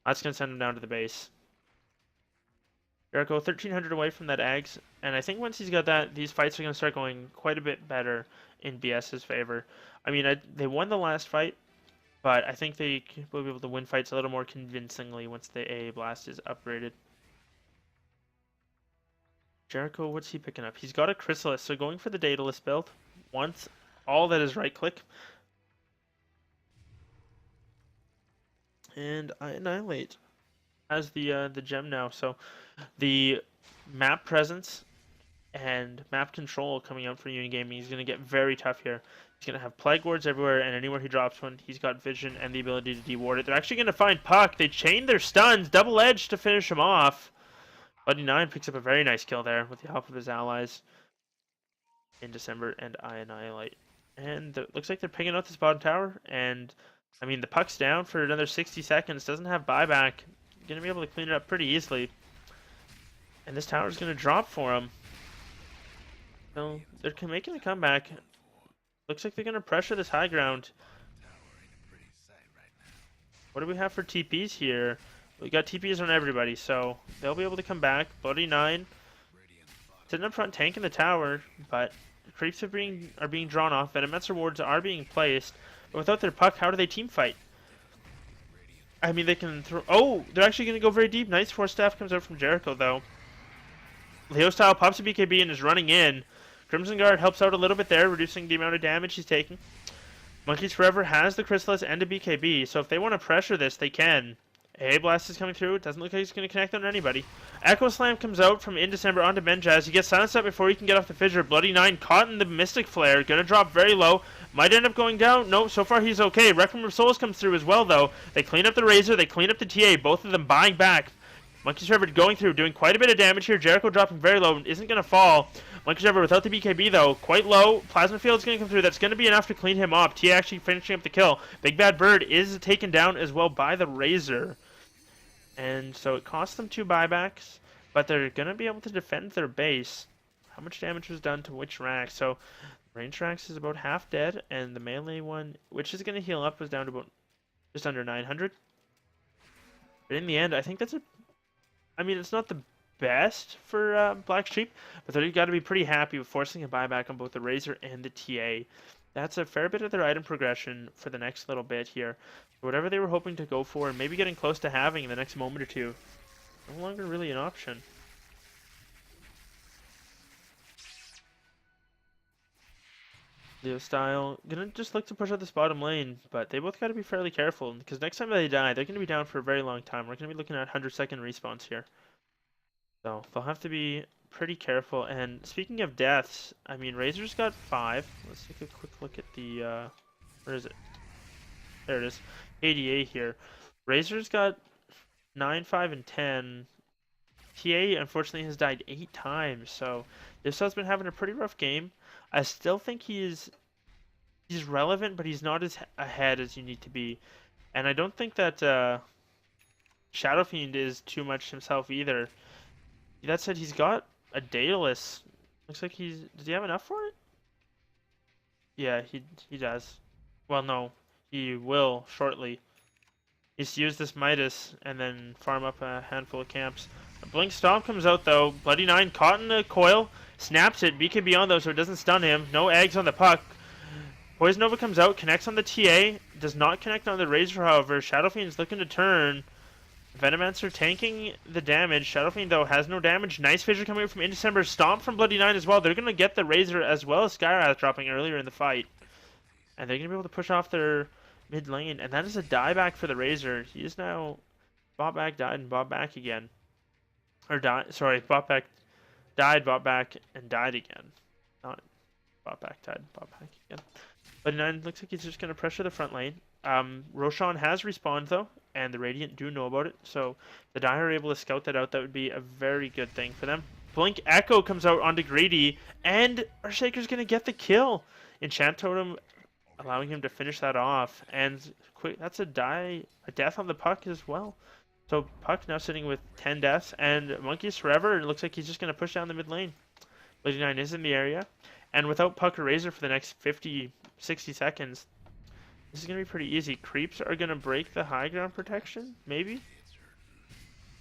that's going to send him down to the base. Jericho 1,300 away from that Ags, and I think once he's got that, these fights are going to start going quite a bit better in BS's favor. I mean, they won the last fight, but I think they will be able to win fights a little more convincingly once the A blast is upgraded. Jericho, what's he picking up? He's got a Chrysalis, so going for the Daedalus build. Wants all that is right click. And I Annihilate as the gem now. So the map presence and map control coming out for Unigaming is going to get very tough here. He's going to have Plague Wards everywhere, and anywhere he drops one, he's got vision and the ability to deward it. They're actually going to find Puck. They chain their stuns, double edge to finish him off. Bloody Nine picks up a very nice kill there with the help of his allies in December, and I Annihilate. And it looks like they're picking up this bottom tower, and I mean the Puck's down for another 60 seconds, doesn't have buyback, gonna be able to clean it up pretty easily. And this tower's gonna drop for him. So they're making a comeback. Looks like they're gonna pressure this high ground. What do we have for TPs here? We got TPs on everybody, so they'll be able to come back. Bloody Nine sitting up front, tanking the tower, but the creeps are being drawn off. Venomancer wards are being placed, but without their Puck, how do they team fight? I mean, they can throw. Oh, they're actually going to go very deep. Nice Force Staff comes out from Jericho, though. Leo Style pops a BKB and is running in. Crimson Guard helps out a little bit there, reducing the amount of damage he's taking. Monkeys Forever has the Chrysalis and a BKB, so if they want to pressure this, they can. A Blast is coming through. It doesn't look like he's going to connect on anybody. Echo Slam comes out from in December onto Benjaz. He gets silenced up before he can get off the fissure. Bloody Nine caught in the Mystic Flare. Going to drop very low. Might end up going down. No, so far he's okay. Requiem of Souls comes through as well, though. They clean up the Razor. They clean up the TA. Both of them buying back. Monkeys Forever going through, doing quite a bit of damage here. Jericho dropping very low. Isn't going to fall. Monkeys Forever without the BKB, though. Quite low. Plasma Field's going to come through. That's going to be enough to clean him up. TA actually finishing up the kill. Big Bad Bird is taken down as well by the Razor. And so it costs them 2 buybacks, but they're going to be able to defend their base. How much damage was done to which rack? So range racks is about half dead, and the melee one, which is going to heal up, was down to about just under 900. But in the end, I think that's I mean, it's not the best for Black Sheep, but they've got to be pretty happy with forcing a buyback on both the Razor and the TA. That's a fair bit of their item progression for the next little bit here. Whatever they were hoping to go for, and maybe getting close to having in the next moment or two, no longer really an option. Leo Style gonna just look to push out this bottom lane, but they both got to be fairly careful, because next time they die, they're gonna be down for a very long time. We're gonna be looking at 100-second respawns here, so they'll have to be pretty careful. And speaking of deaths, I mean, Razor's got 5. Let's take a quick look at the where is it? There it is. ADA here. Razor's got 9, 5, and 10. TA unfortunately has died 8 times, so this has been having a pretty rough game. I still think he's relevant, but he's not as ahead as you need to be. And I don't think that Shadow Fiend is too much himself either. That said, he's got a Daedalus. Looks like does he have enough for it? Yeah, he does. Well, no, he will shortly. He's to use this Midas and then farm up a handful of camps. Blink Stomp comes out though. Bloody Nine caught in the coil. Snaps it. BKB on though so it doesn't stun him. No eggs on the puck. Poison Nova comes out. Connects on the TA. Does not connect on the Razor however. Shadow Fiend's looking to turn. Venomancer tanking the damage. Shadow Fiend though has no damage. Nice Fissure coming out from Indecember. Stomp from Bloody Nine as well. They're going to get the Razor as well as Skywrath dropping earlier in the fight. And they're going to be able to push off their mid lane. And that is a dieback for the Razor. He is now bought back, died, and bought back again. Or died, sorry, bought back, died, bought back, and died again. Not bought back, died, bought back again. But Nine looks like he's just going to pressure the front lane. Roshan has respawned though, and the Radiant do know about it. So the Dire are able to scout that out. That would be a very good thing for them. Blink Echo comes out onto Greedy, and Earthshaker's going to get the kill. Enchant Totem allowing him to finish that off. And quick, that's a death on the Puck as well. So Puck now sitting with 10 deaths, and Monkey's Forever, it looks like he's just going to push down the mid lane. Lady 9 is in the area, and without Puck or Razor for the next 50, 60 seconds, this is going to be pretty easy. Creeps are going to break the high ground protection, maybe?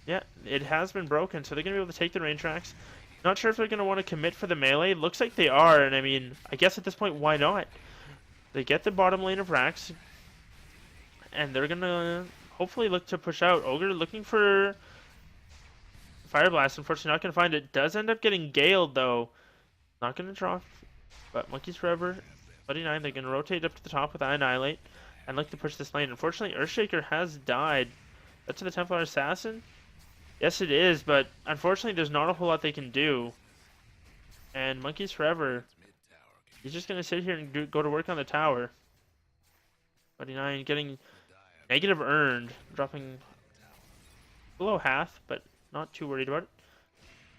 Yeah, it has been broken, so they're going to be able to take the rain tracks. Not sure if they're going to want to commit for the melee. Looks like they are, and I mean, I guess at this point, why not? They get the bottom lane of Rax, and they're going to hopefully look to push out. Ogre looking for Fire Blast. Unfortunately, not going to find it. Does end up getting Galed, though. Not going to draw, but Monkeys Forever, Bloody Nine, they're going to rotate up to the top with Annihilate and look to push this lane. Unfortunately, Earthshaker has died. That's to the Templar Assassin? Yes, it is, but unfortunately, there's not a whole lot they can do. And Monkeys Forever, he's just going to sit here and go to work on the tower. Bloody Nine getting negative earned, dropping below half, but not too worried about it.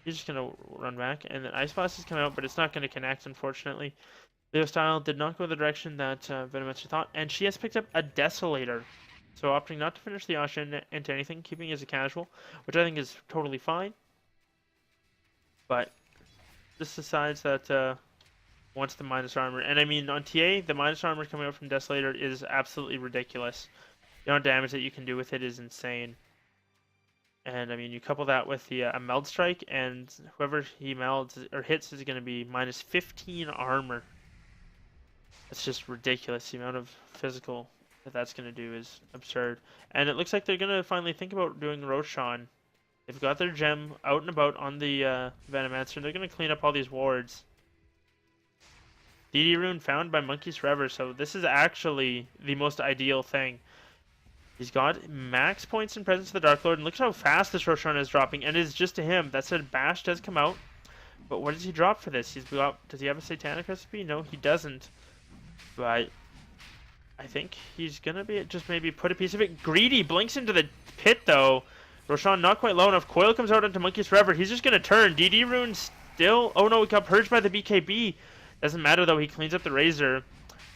He's just going to run back, and then Ice Blast is coming out, but it's not going to connect, unfortunately. Leo Style did not go the direction that Venomancer thought, and she has picked up a Desolator. So opting not to finish the Ashen into anything, keeping it as a casual, which I think is totally fine. But just decides that wants the minus armor. And I mean, on TA, the minus armor coming out from Desolator is absolutely ridiculous. The amount of damage that you can do with it is insane. And I mean, you couple that with the a meld strike, and whoever he melds or hits is going to be minus 15 armor. It's just ridiculous. The amount of physical that that's going to do is absurd. And it looks like they're going to finally think about doing Roshan. They've got their gem out and about on the Venomancer, and they're going to clean up all these wards. DD Rune found by Monkeys Forever, so this is actually the most ideal thing. He's got max points in Presence of the Dark Lord, and look how fast this Roshan is dropping, and it is just to him. That said, Bash does come out, but what does he drop for this? Does he have a Satanic recipe? No, he doesn't. But I think he's going to be just maybe put a piece of it. Greedy blinks into the pit, though. Roshan not quite low enough. Coil comes out into Monkeys Forever. He's just going to turn. DD Rune still... Oh, no, he got purged by the BKB. Doesn't matter, though. He cleans up the Razor.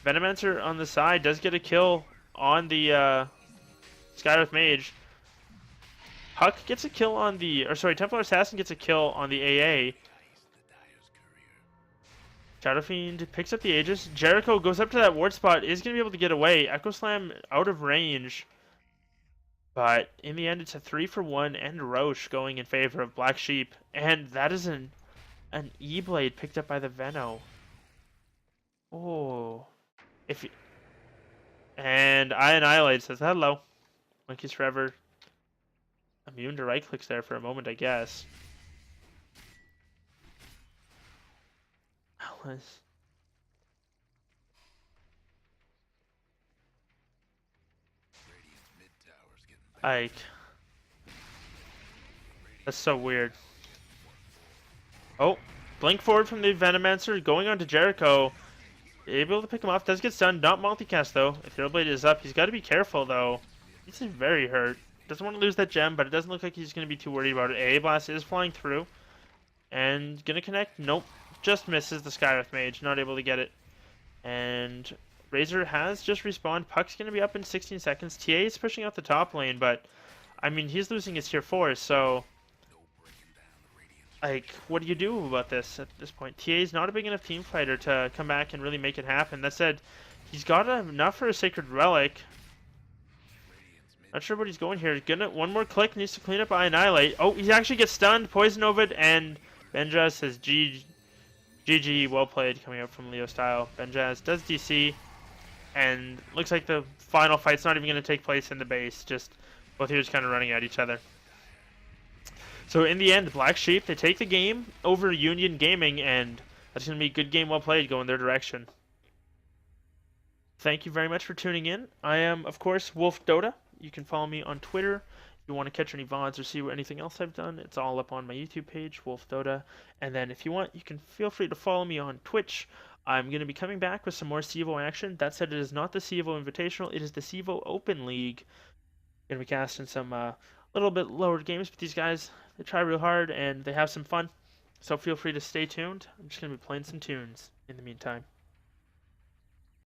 Venomancer on the side does get a kill on the Skywrath Mage. Puck gets a kill on the... Or, sorry, Templar Assassin gets a kill on the AA. Shadow Fiend picks up the Aegis. Jericho goes up to that ward spot, is going to be able to get away. Echo Slam out of range. But in the end, it's a 3-for-1 and Roche going in favor of Black Sheep. And that is an E-Blade picked up by the Veno. Oh. And I Annihilate says, hello. Monkeys Forever. Immune to right clicks there for a moment, I guess. Alice. Like, that's so weird. Oh, blink forward from the Venomancer, going on to Jericho. Able to pick him off, does get stunned, not multicast though. If the Blade is up, he's got to be careful though. He's very hurt. Doesn't want to lose that gem, but it doesn't look like he's going to be too worried about it. AA Blast is flying through. And going to connect? Nope. Just misses the Skywrath Mage, not able to get it. And Razor has just respawned. Puck's going to be up in 16 seconds. TA is pushing out the top lane, but I mean, he's losing his tier 4, so like, what do you do about this at this point? TA is not a big enough team fighter to come back and really make it happen. That said, he's got enough for a Sacred Relic. Not sure what he's going here. Gonna one more click, needs to clean up by Annihilate. Oh, he actually gets stunned. Poison Ovid, and Benjaz says GG, well played, coming up from Leo Style. Benjaz does DC, and looks like the final fight's not even going to take place in the base. Just both heroes kind of running at each other. So in the end, Black Sheep, they take the game over Union Gaming, and that's going to be a good game, well played, going their direction. Thank you very much for tuning in. I am, of course, Wolf Dota. You can follow me on Twitter. If you want to catch any VODs or see anything else I've done, it's all up on my YouTube page, Wolf Dota. And then if you want, you can feel free to follow me on Twitch. I'm going to be coming back with some more Cevo action. That said, it is not the Cevo Invitational. It is the Cevo Open League. Going to be casting some little bit lower games, but these guys, they try real hard and they have some fun. So feel free to stay tuned. I'm just going to be playing some tunes in the meantime.